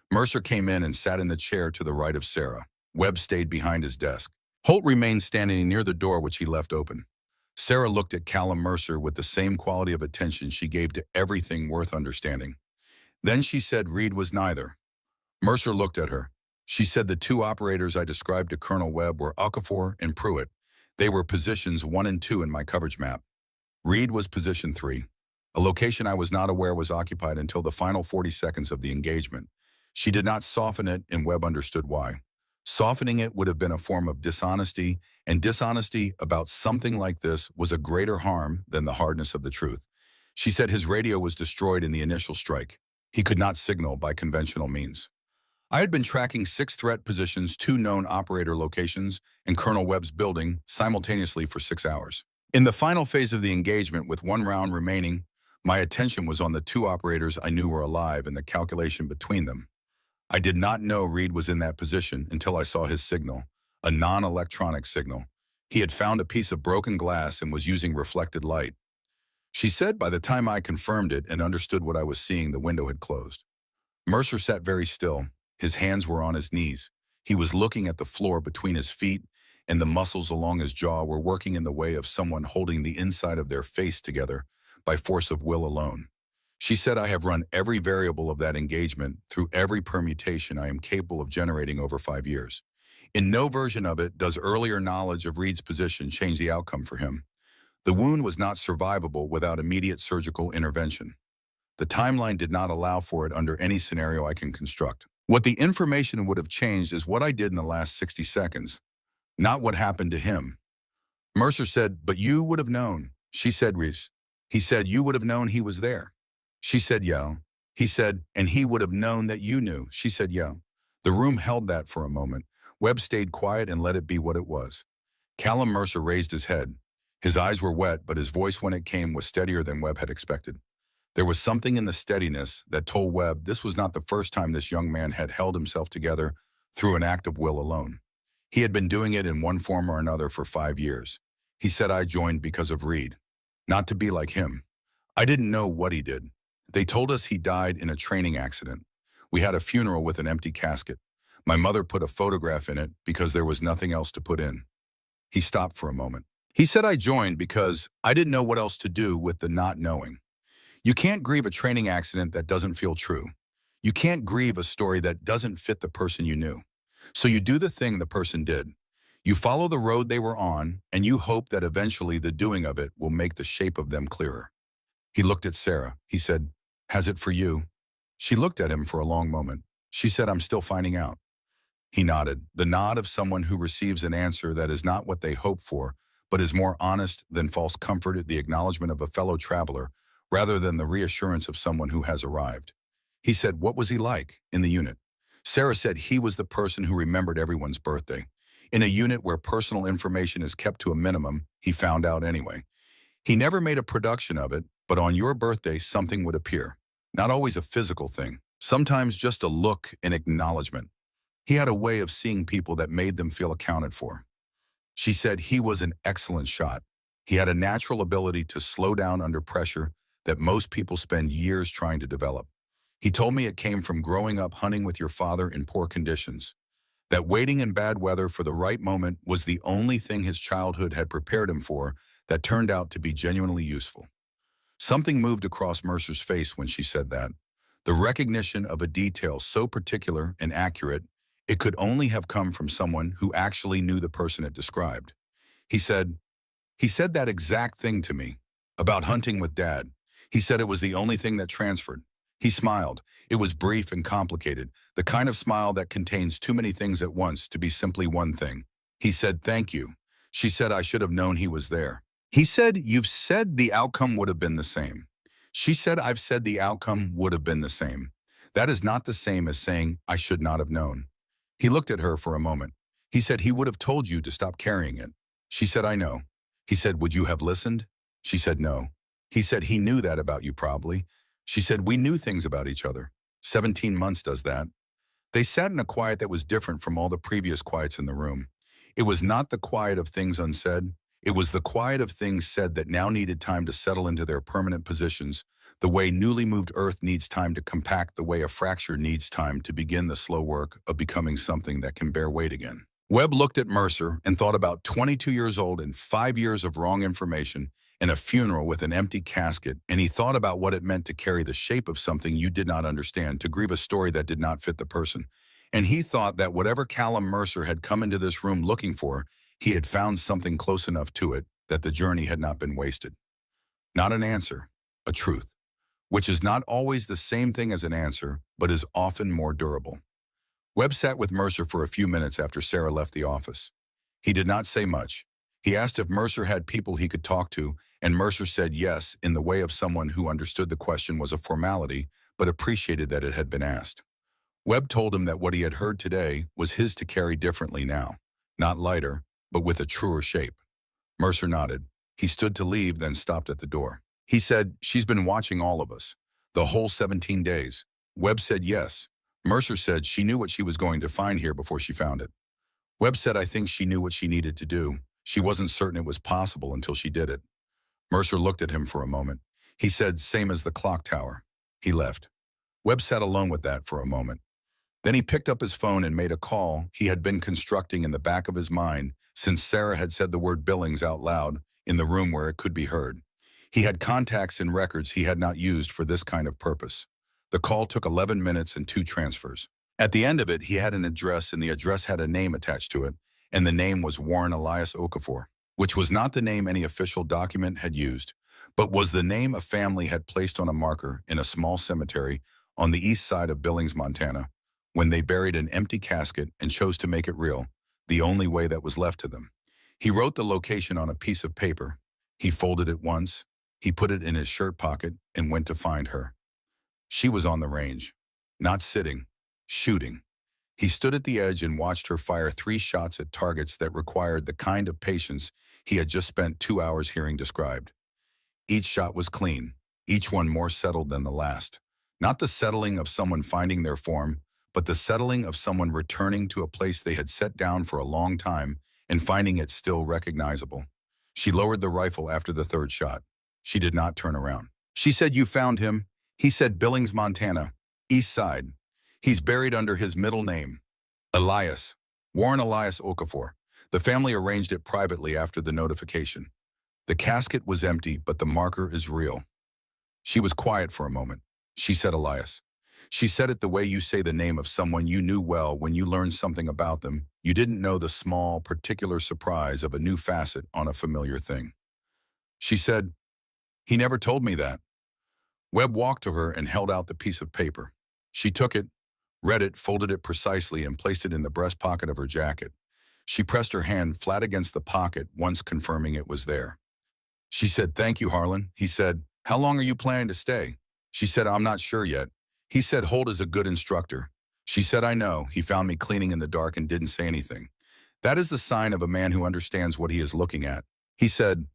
Mercer came in and sat in the chair to the right of Sarah. Webb stayed behind his desk. Holt remained standing near the door, which he left open. Sarah looked at Callum Mercer with the same quality of attention she gave to everything worth understanding. Then she said Reed was neither. Mercer looked at her. She said the two operators I described to Colonel Webb were Okafor and Pruitt. They were positions 1 and 2 in my coverage map. Reed was position 3, a location I was not aware was occupied until the final 40 seconds of the engagement. She did not soften it, and Webb understood why. Softening it would have been a form of dishonesty, and dishonesty about something like this was a greater harm than the hardness of the truth. She said his radio was destroyed in the initial strike. He could not signal by conventional means. I had been tracking 6 threat positions, 2 known operator locations, and Colonel Webb's building simultaneously for 6 hours. In the final phase of the engagement, with 1 round remaining, my attention was on the 2 operators I knew were alive and the calculation between them. I did not know Reed was in that position until I saw his signal, a non-electronic signal. He had found a piece of broken glass and was using reflected light. She said by the time I confirmed it and understood what I was seeing, the window had closed. Mercer sat very still. His hands were on his knees. He was looking at the floor between his feet, and the muscles along his jaw were working in the way of someone holding the inside of their face together by force of will alone. She said, "I have run every variable of that engagement through every permutation I am capable of generating over 5 years. In no version of it does earlier knowledge of Reed's position change the outcome for him. The wound was not survivable without immediate surgical intervention. The timeline did not allow for it under any scenario I can construct. What the information would have changed is what I did in the last 60 seconds, not what happened to him." Mercer said, "But you would have known." She said, "Reese." He said, "You would have known he was there." She said, "Yeah." He said, "And he would have known that you knew." She said, "Yeah." The room held that for a moment. Webb stayed quiet and let it be what it was. Callum Mercer raised his head. His eyes were wet, but his voice when it came was steadier than Webb had expected. There was something in the steadiness that told Webb this was not the first time this young man had held himself together through an act of will alone. He had been doing it in one form or another for 5 years. He said I joined because of Reed. Not to be like him. I didn't know what he did. They told us he died in a training accident. We had a funeral with an empty casket. My mother put a photograph in it because there was nothing else to put in. He stopped for a moment. He said I joined because I didn't know what else to do with the not knowing. You can't grieve a training accident that doesn't feel true. You can't grieve a story that doesn't fit the person you knew. So you do the thing the person did. You follow the road they were on, and you hope that eventually the doing of it will make the shape of them clearer. He looked at Sarah. He said, "Has it for you?" She looked at him for a long moment. She said, "I'm still finding out." He nodded, the nod of someone who receives an answer that is not what they hope for, but is more honest than false comfort at the acknowledgement of a fellow traveler, rather than the reassurance of someone who has arrived. He said, "What was he like in the unit?" Sarah said he was the person who remembered everyone's birthday. In a unit where personal information is kept to a minimum, he found out anyway. He never made a production of it, but on your birthday, something would appear. Not always a physical thing, sometimes just a look, an acknowledgement. He had a way of seeing people that made them feel accounted for. She said he was an excellent shot. He had a natural ability to slow down under pressure that most people spend years trying to develop. He told me it came from growing up hunting with your father in poor conditions, that waiting in bad weather for the right moment was the only thing his childhood had prepared him for that turned out to be genuinely useful. Something moved across Mercer's face when she said that. The recognition of a detail so particular and accurate, it could only have come from someone who actually knew the person it described. He said, "He said that exact thing to me, about hunting with Dad. He said it was the only thing that transferred." He smiled. It was brief and complicated, the kind of smile that contains too many things at once to be simply one thing. He said, "Thank you." She said, "I should have known he was there." He said, "You've said the outcome would have been the same." She said, "I've said the outcome would have been the same." That is not the same as saying, "I should not have known." He looked at her for a moment. He said, "He would have told you to stop carrying it." She said, "I know." He said, "Would you have listened?" She said, "No." He said, "He knew that about you probably." She said, "We knew things about each other. 17 months does that." They sat in a quiet that was different from all the previous quiets in the room. It was not the quiet of things unsaid. It was the quiet of things said that now needed time to settle into their permanent positions, the way newly moved earth needs time to compact, the way a fracture needs time to begin the slow work of becoming something that can bear weight again. Webb looked at Mercer and thought about 22 years old and 5 years of wrong information and a funeral with an empty casket, and he thought about what it meant to carry the shape of something you did not understand, to grieve a story that did not fit the person. And he thought that whatever Callum Mercer had come into this room looking for, he had found something close enough to it that the journey had not been wasted. Not an answer, a truth, which is not always the same thing as an answer, but is often more durable. Webb sat with Mercer for a few minutes after Sarah left the office. He did not say much. He asked if Mercer had people he could talk to, and Mercer said yes in the way of someone who understood the question was a formality, but appreciated that it had been asked. Webb told him that what he had heard today was his to carry differently now, not lighter, but with a truer shape. Mercer nodded. He stood to leave, then stopped at the door. He said, "She's been watching all of us, the whole 17 days. Webb said yes. Mercer said she knew what she was going to find here before she found it. Webb said, "I think she knew what she needed to do. She wasn't certain it was possible until she did it." Mercer looked at him for a moment. He said, "Same as the clock tower." He left. Webb sat alone with that for a moment. Then he picked up his phone and made a call he had been constructing in the back of his mind since Sarah had said the word Billings out loud in the room where it could be heard. He had contacts and records he had not used for this kind of purpose. The call took 11 minutes and 2 transfers. At the end of it, he had an address, and the address had a name attached to it, and the name was Warren Elias Okafor, which was not the name any official document had used, but was the name a family had placed on a marker in a small cemetery on the east side of Billings, Montana, when they buried an empty casket and chose to make it real, the only way that was left to them. He wrote the location on a piece of paper. He folded it once. He put it in his shirt pocket and went to find her. She was on the range, not sitting, shooting. He stood at the edge and watched her fire 3 shots at targets that required the kind of patience he had just spent 2 hours hearing described. Each shot was clean, each one more settled than the last. Not the settling of someone finding their form, but the settling of someone returning to a place they had set down for a long time and finding it still recognizable. She lowered the rifle after the third shot. She did not turn around. She said, "You found him." He said, "Billings, Montana, East Side. He's buried under his middle name, Elias, Warren Elias Okafor." The family arranged it privately after the notification. The casket was empty, but the marker is real. She was quiet for a moment. She said, "Elias." She said it the way you say the name of someone you knew well when you learned something about them. You didn't know the small, particular surprise of a new facet on a familiar thing. She said, "He never told me that." Webb walked to her and held out the piece of paper. She took it, read it, folded it precisely, and placed it in the breast pocket of her jacket. She pressed her hand flat against the pocket, once confirming it was there. She said, "Thank you, Harlan." He said, "How long are you planning to stay?" She said, "I'm not sure yet." He said, "Holt is a good instructor." She said, "I know. He found me cleaning in the dark and didn't say anything. That is the sign of a man who understands what he is looking at." He said,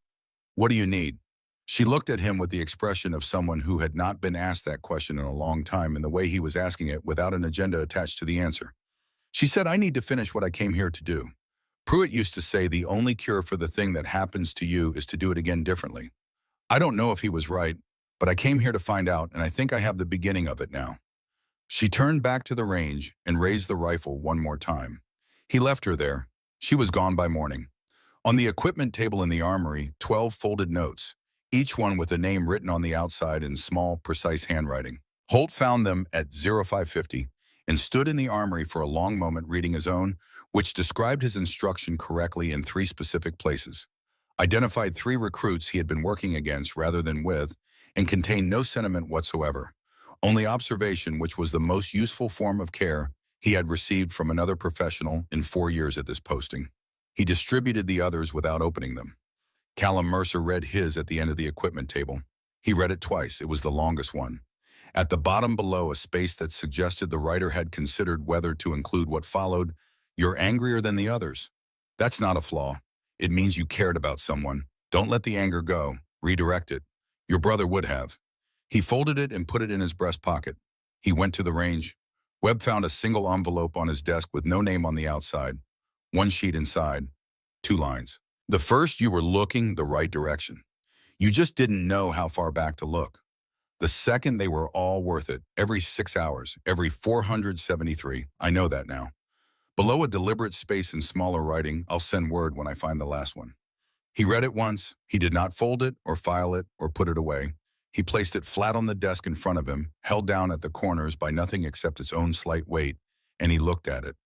"What do you need?" She looked at him with the expression of someone who had not been asked that question in a long time, and the way he was asking it without an agenda attached to the answer. She said, "I need to finish what I came here to do. Pruitt used to say the only cure for the thing that happens to you is to do it again differently. I don't know if he was right, but I came here to find out, and I think I have the beginning of it now." She turned back to the range and raised the rifle one more time. He left her there. She was gone by morning. On the equipment table in the armory, 12 folded notes, each one with a name written on the outside in small, precise handwriting. Holt found them at 0550 and stood in the armory for a long moment reading his own, which described his instruction correctly in 3 specific places, identified 3 recruits he had been working against rather than with, and contained no sentiment whatsoever, only observation, which was the most useful form of care he had received from another professional in 4 years at this posting. He distributed the others without opening them. Callum Mercer read his at the end of the equipment table. He read it twice. It was the longest one. At the bottom below, a space that suggested the writer had considered whether to include what followed, "You're angrier than the others." That's not a flaw. It means you cared about someone. Don't let the anger go. Redirect it. Your brother would have. He folded it and put it in his breast pocket. He went to the range. Webb found a single envelope on his desk with no name on the outside. 1 sheet inside. 2 lines. The first, "You were looking the right direction. You just didn't know how far back to look." The second, "They were all worth it. Every 6 hours. Every 473. I know that now." Below, a deliberate space in smaller writing, "I'll send word when I find the last one." He read it once. He did not fold it or file it or put it away. He placed it flat on the desk in front of him, held down at the corners by nothing except its own slight weight, and he looked at it.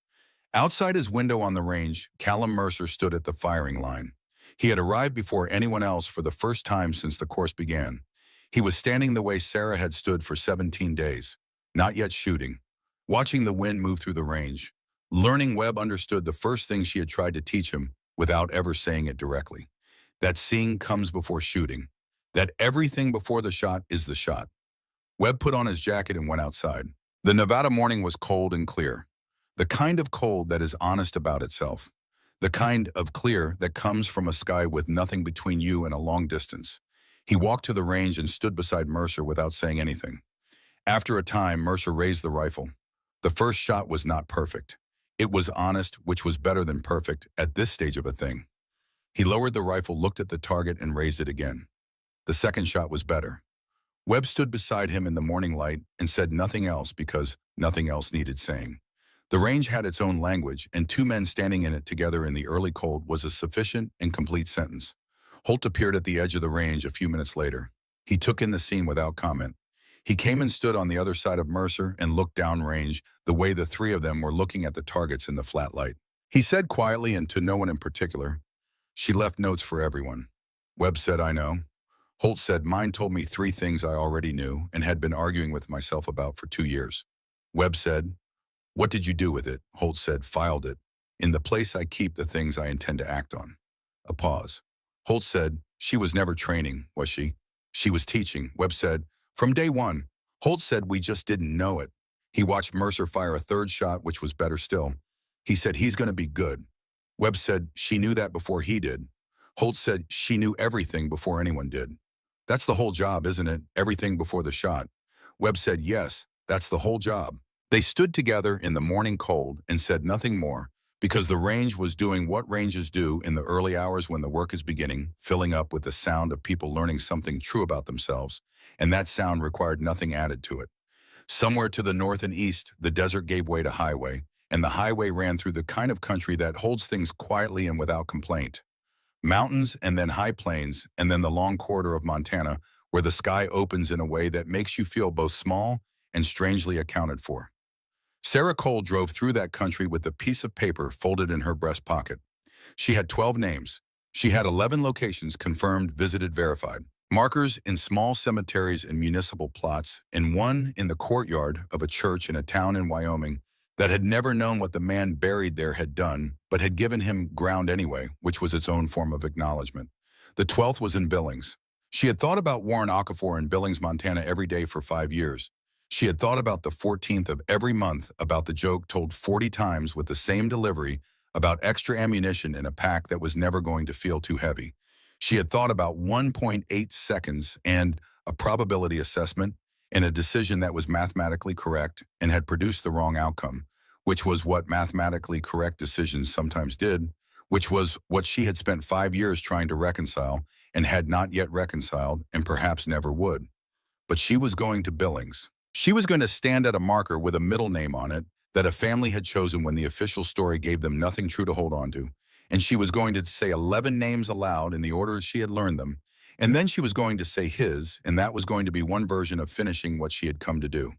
Outside his window on the range, Callum Mercer stood at the firing line. He had arrived before anyone else for the first time since the course began. He was standing the way Sarah had stood for 17 days, not yet shooting, watching the wind move through the range, learning Webb understood the first thing she had tried to teach him without ever saying it directly, that seeing comes before shooting, that everything before the shot is the shot. Webb put on his jacket and went outside. The Nevada morning was cold and clear, the kind of cold that is honest about itself, the kind of clear that comes from a sky with nothing between you and a long distance. He walked to the range and stood beside Mercer without saying anything. After a time, Mercer raised the rifle. The first shot was not perfect. It was honest, which was better than perfect at this stage of a thing. He lowered the rifle, looked at the target, and raised it again. The second shot was better. Webb stood beside him in the morning light and said nothing else because nothing else needed saying. The range had its own language, and 2 men standing in it together in the early cold was a sufficient and complete sentence. Holt appeared at the edge of the range a few minutes later. He took in the scene without comment. He came and stood on the other side of Mercer and looked downrange the way the 3 of them were looking at the targets in the flat light. He said quietly and to no one in particular, "She left notes for everyone." Webb said, "I know." Holt said, "Mine told me 3 things I already knew and had been arguing with myself about for 2 years. Webb said, "What did you do with it?" Holt said, "Filed it. In the place I keep the things I intend to act on." A pause. Holt said, "She was never training, was she?" "She was teaching." Webb said, "From day one." Holt said, "We just didn't know it." He watched Mercer fire a third shot, which was better still. He said, "He's going to be good." Webb said, "She knew that before he did." Holt said, "She knew everything before anyone did." "That's the whole job, isn't it? Everything before the shot." Webb said, "Yes, that's the whole job." They stood together in the morning cold and said nothing more, because the range was doing what ranges do in the early hours when the work is beginning, filling up with the sound of people learning something true about themselves, and that sound required nothing added to it. Somewhere to the north and east, the desert gave way to highway, and the highway ran through the kind of country that holds things quietly and without complaint. Mountains and then high plains, and then the long corridor of Montana, where the sky opens in a way that makes you feel both small and strangely accounted for. Sarah Cole drove through that country with a piece of paper folded in her breast pocket. She had 12 names. She had 11 locations confirmed, visited, verified. Markers in small cemeteries and municipal plots, and one in the courtyard of a church in a town in Wyoming that had never known what the man buried there had done, but had given him ground anyway, which was its own form of acknowledgement. The 12th was in Billings. She had thought about Warren Okafor in Billings, Montana every day for 5 years. She had thought about the 14th of every month, about the joke told 40 times with the same delivery, about extra ammunition in a pack that was never going to feel too heavy. She had thought about 1.8 seconds and a probability assessment and a decision that was mathematically correct and had produced the wrong outcome, which was what mathematically correct decisions sometimes did, which was what she had spent 5 years trying to reconcile and had not yet reconciled and perhaps never would. But she was going to Billings. She was going to stand at a marker with a middle name on it that a family had chosen when the official story gave them nothing true to hold on to, and she was going to say 11 names aloud in the order she had learned them, and then she was going to say his, and that was going to be one version of finishing what she had come to do.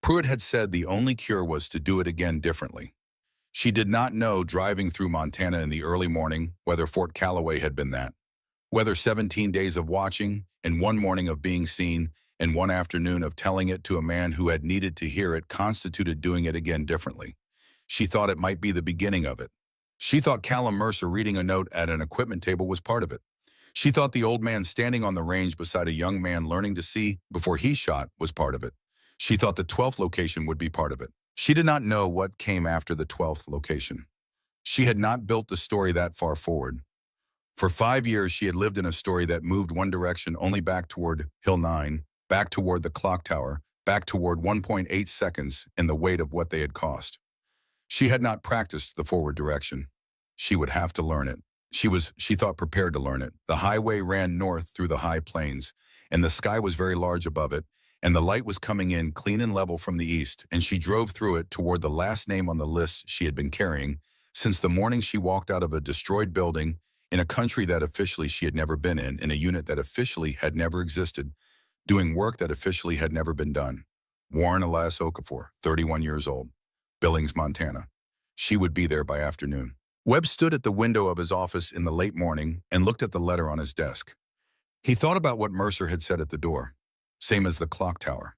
Pruitt had said the only cure was to do it again differently. She did not know, driving through Montana in the early morning, whether Fort Calloway had been that. Whether 17 days of watching, and one morning of being seen, and one afternoon of telling it to a man who had needed to hear it constituted doing it again differently. She thought it might be the beginning of it. She thought Callum Mercer reading a note at an equipment table was part of it. She thought the old man standing on the range beside a young man learning to see before he shot was part of it. She thought the 12th location would be part of it. She did not know what came after the 12th location. She had not built the story that far forward. For 5 years, she had lived in a story that moved one direction only back toward Hill 9, back toward the clock tower, back toward 1.8 seconds and the weight of what they had cost. She had not practiced the forward direction. She would have to learn it. She thought, prepared to learn it. The highway ran north through the high plains, and the sky was very large above it, and the light was coming in clean and level from the east, and she drove through it toward the last name on the list she had been carrying since the morning she walked out of a destroyed building in a country that officially she had never been in a unit that officially had never existed, doing work that officially had never been done. Warren Elias Okafor, 31 years old, Billings, Montana. She would be there by afternoon. Webb stood at the window of his office in the late morning and looked at the letter on his desk. He thought about what Mercer had said at the door, same as the clock tower.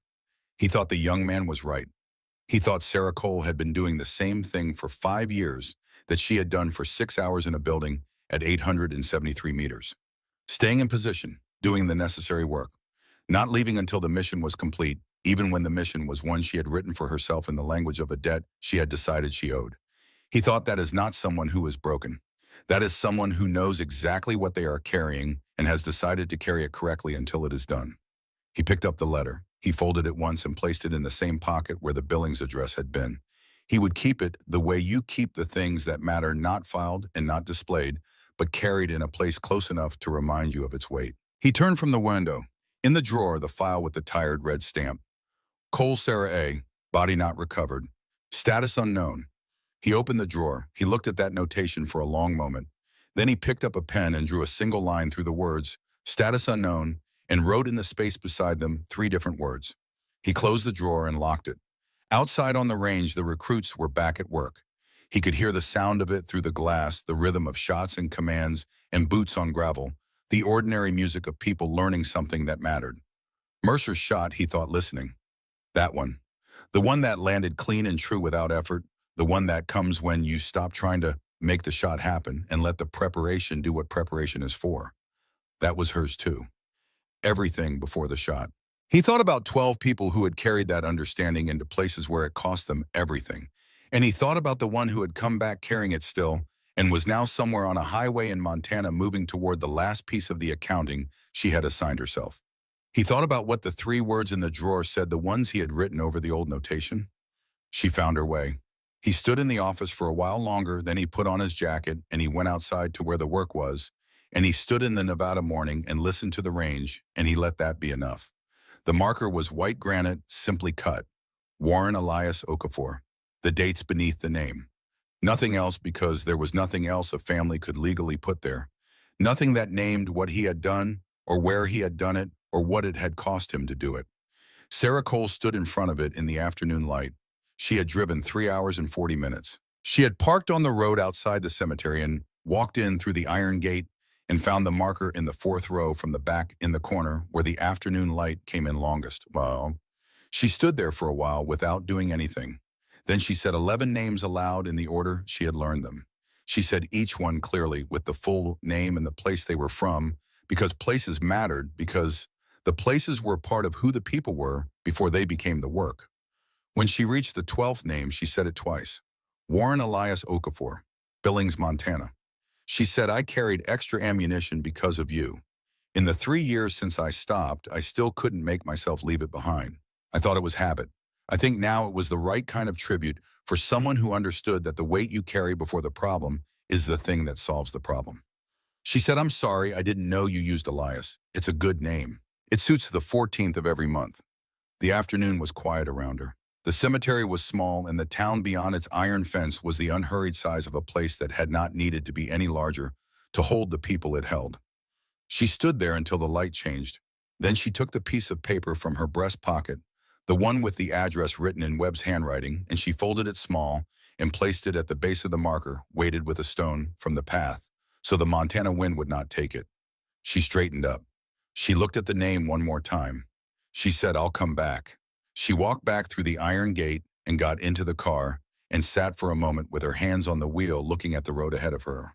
He thought the young man was right. He thought Sarah Cole had been doing the same thing for 5 years that she had done for 6 hours in a building at 873 meters. Staying in position, doing the necessary work, not leaving until the mission was complete, even when the mission was one she had written for herself in the language of a debt she had decided she owed. He thought that is not someone who is broken. That is someone who knows exactly what they are carrying and has decided to carry it correctly until it is done. He picked up the letter. He folded it once and placed it in the same pocket where the Billings address had been. He would keep it the way you keep the things that matter, not filed and not displayed, but carried in a place close enough to remind you of its weight. He turned from the window. In the drawer, the file with the tired red stamp. Cole Sarah A., body not recovered. Status unknown. He opened the drawer. He looked at that notation for a long moment. Then he picked up a pen and drew a single line through the words, status unknown, and wrote in the space beside them 3 different words. He closed the drawer and locked it. Outside on the range, the recruits were back at work. He could hear the sound of it through the glass, the rhythm of shots and commands and boots on gravel, the ordinary music of people learning something that mattered. Mercer's shot, he thought, listening. That one. The one that landed clean and true without effort, the one that comes when you stop trying to make the shot happen and let the preparation do what preparation is for. That was hers too. Everything before the shot. He thought about 12 people who had carried that understanding into places where it cost them everything. And he thought about the one who had come back carrying it still and was now somewhere on a highway in Montana moving toward the last piece of the accounting she had assigned herself. He thought about what the 3 words in the drawer said, the ones he had written over the old notation. She found her way. He stood in the office for a while longer, then he put on his jacket and he went outside to where the work was, and he stood in the Nevada morning and listened to the range, and he let that be enough. The marker was white granite, simply cut. Warren Elias Okafor. The dates beneath the name. Nothing else, because there was nothing else a family could legally put there. Nothing that named what he had done, or where he had done it, or what it had cost him to do it. Sarah Cole stood in front of it in the afternoon light. She had driven 3 hours and 40 minutes. She had parked on the road outside the cemetery and walked in through the iron gate and found the marker in the fourth row from the back in the corner where the afternoon light came in longest. Well, she stood there for a while without doing anything. Then she said 11 names aloud in the order she had learned them. She said each one clearly with the full name and the place they were from, because places mattered, because the places were part of who the people were before they became the work. When she reached the 12th name, she said it twice. Warren Elias Okafor, Billings, Montana. She said, I carried extra ammunition because of you. In the 3 years since I stopped, I still couldn't make myself leave it behind. I thought it was habit. I think now it was the right kind of tribute for someone who understood that the weight you carry before the problem is the thing that solves the problem. She said, I'm sorry, I didn't know you used Elias. It's a good name. It suits the 14th of every month. The afternoon was quiet around her. The cemetery was small, and the town beyond its iron fence was the unhurried size of a place that had not needed to be any larger to hold the people it held. She stood there until the light changed. Then she took the piece of paper from her breast pocket, the one with the address written in Webb's handwriting, and she folded it small and placed it at the base of the marker, weighted with a stone from the path, so the Montana wind would not take it. She straightened up. She looked at the name one more time. She said, I'll come back. She walked back through the iron gate and got into the car and sat for a moment with her hands on the wheel looking at the road ahead of her.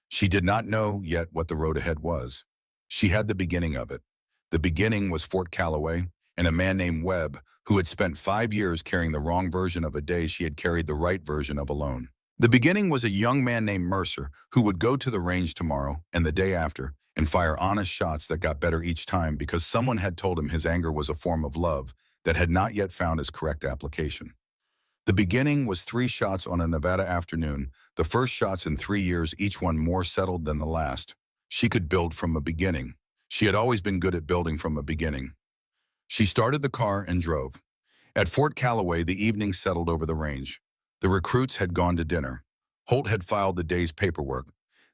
She did not know yet what the road ahead was. She had the beginning of it. The beginning was Fort Calloway and a man named Webb who had spent 5 years carrying the wrong version of a day she had carried the right version of alone. The beginning was a young man named Mercer who would go to the range tomorrow and the day after and fire honest shots that got better each time because someone had told him his anger was a form of love that had not yet found its correct application. The beginning was 3 shots on a Nevada afternoon, the first shots in 3 years, each one more settled than the last. She could build from a beginning. She had always been good at building from a beginning. She started the car and drove. At Fort Calloway, the evening settled over the range. The recruits had gone to dinner. Holt had filed the day's paperwork.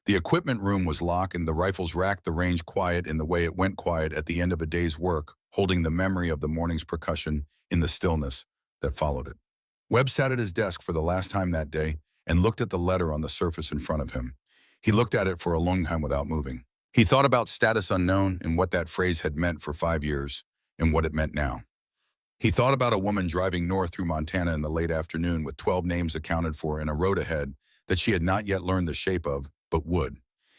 The equipment room was locked and the rifles racked the range quiet in the way it went quiet at the end of a day's work, holding the memory of the morning's percussion in the stillness that followed it. Webb sat at his desk for the last time that day and looked at the letter on the surface in front of him. He looked at it for a long time without moving. He thought about status unknown and what that phrase had meant for 5 years and what it meant now. He thought about a woman driving north through Montana in the late afternoon with 12 names accounted for and a road ahead that she had not yet learned the shape of, but would.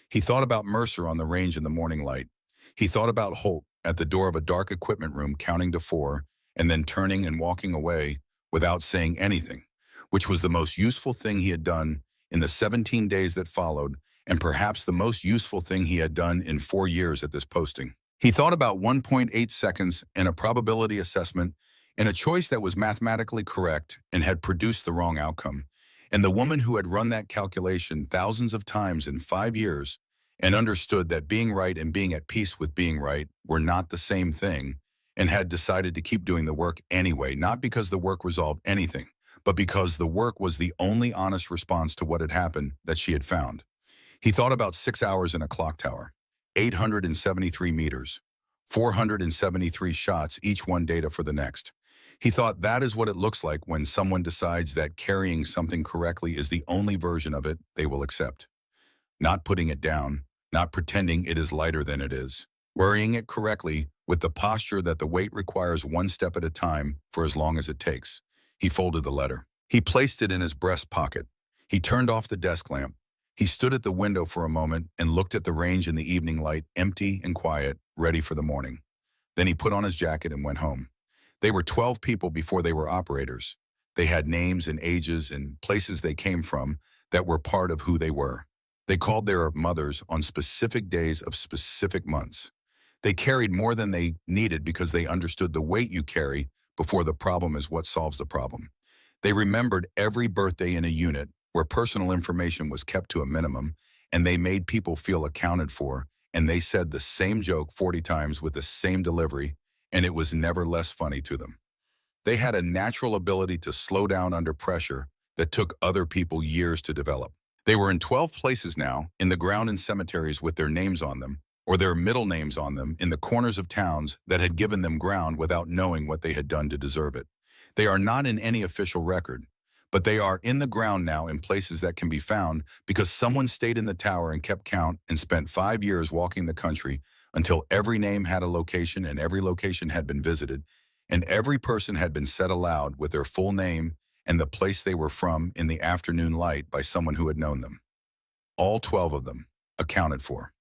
He thought about Mercer on the range in the morning light. He thought about Holt at the door of a dark equipment room counting to 4 and then turning and walking away without saying anything, which was the most useful thing he had done in the 17 days that followed, and perhaps the most useful thing he had done in 4 years at this posting. He thought about 1.8 seconds and a probability assessment and a choice that was mathematically correct and had produced the wrong outcome. And the woman who had run that calculation thousands of times in 5 years and understood that being right and being at peace with being right were not the same thing, and had decided to keep doing the work anyway, not because the work resolved anything, but because the work was the only honest response to what had happened that she had found. He thought about 6 hours in a clock tower, 873 meters, 473 shots, each one data for the next. He thought that is what it looks like when someone decides that carrying something correctly is the only version of it they will accept. Not putting it down, not pretending it is lighter than it is. Worrying it correctly with the posture that the weight requires one step at a time for as long as it takes. He folded the letter. He placed it in his breast pocket. He turned off the desk lamp. He stood at the window for a moment and looked at the range in the evening light, empty and quiet, ready for the morning. Then he put on his jacket and went home. They were 12 people before they were operators. They had names and ages and places they came from that were part of who they were. They called their mothers on specific days of specific months. They carried more than they needed because they understood the weight you carry before the problem is what solves the problem. They remembered every birthday in a unit where personal information was kept to a minimum, and they made people feel accounted for, and they said the same joke 40 times with the same delivery, and it was never less funny to them. They had a natural ability to slow down under pressure that took other people years to develop. They were in 12 places now, in the ground in cemeteries with their names on them, or their middle names on them, in the corners of towns that had given them ground without knowing what they had done to deserve it. They are not in any official record, but they are in the ground now in places that can be found because someone stayed in the tower and kept count and spent 5 years walking the country until every name had a location and every location had been visited, and every person had been said aloud with their full name and the place they were from in the afternoon light by someone who had known them. All 12 of them accounted for.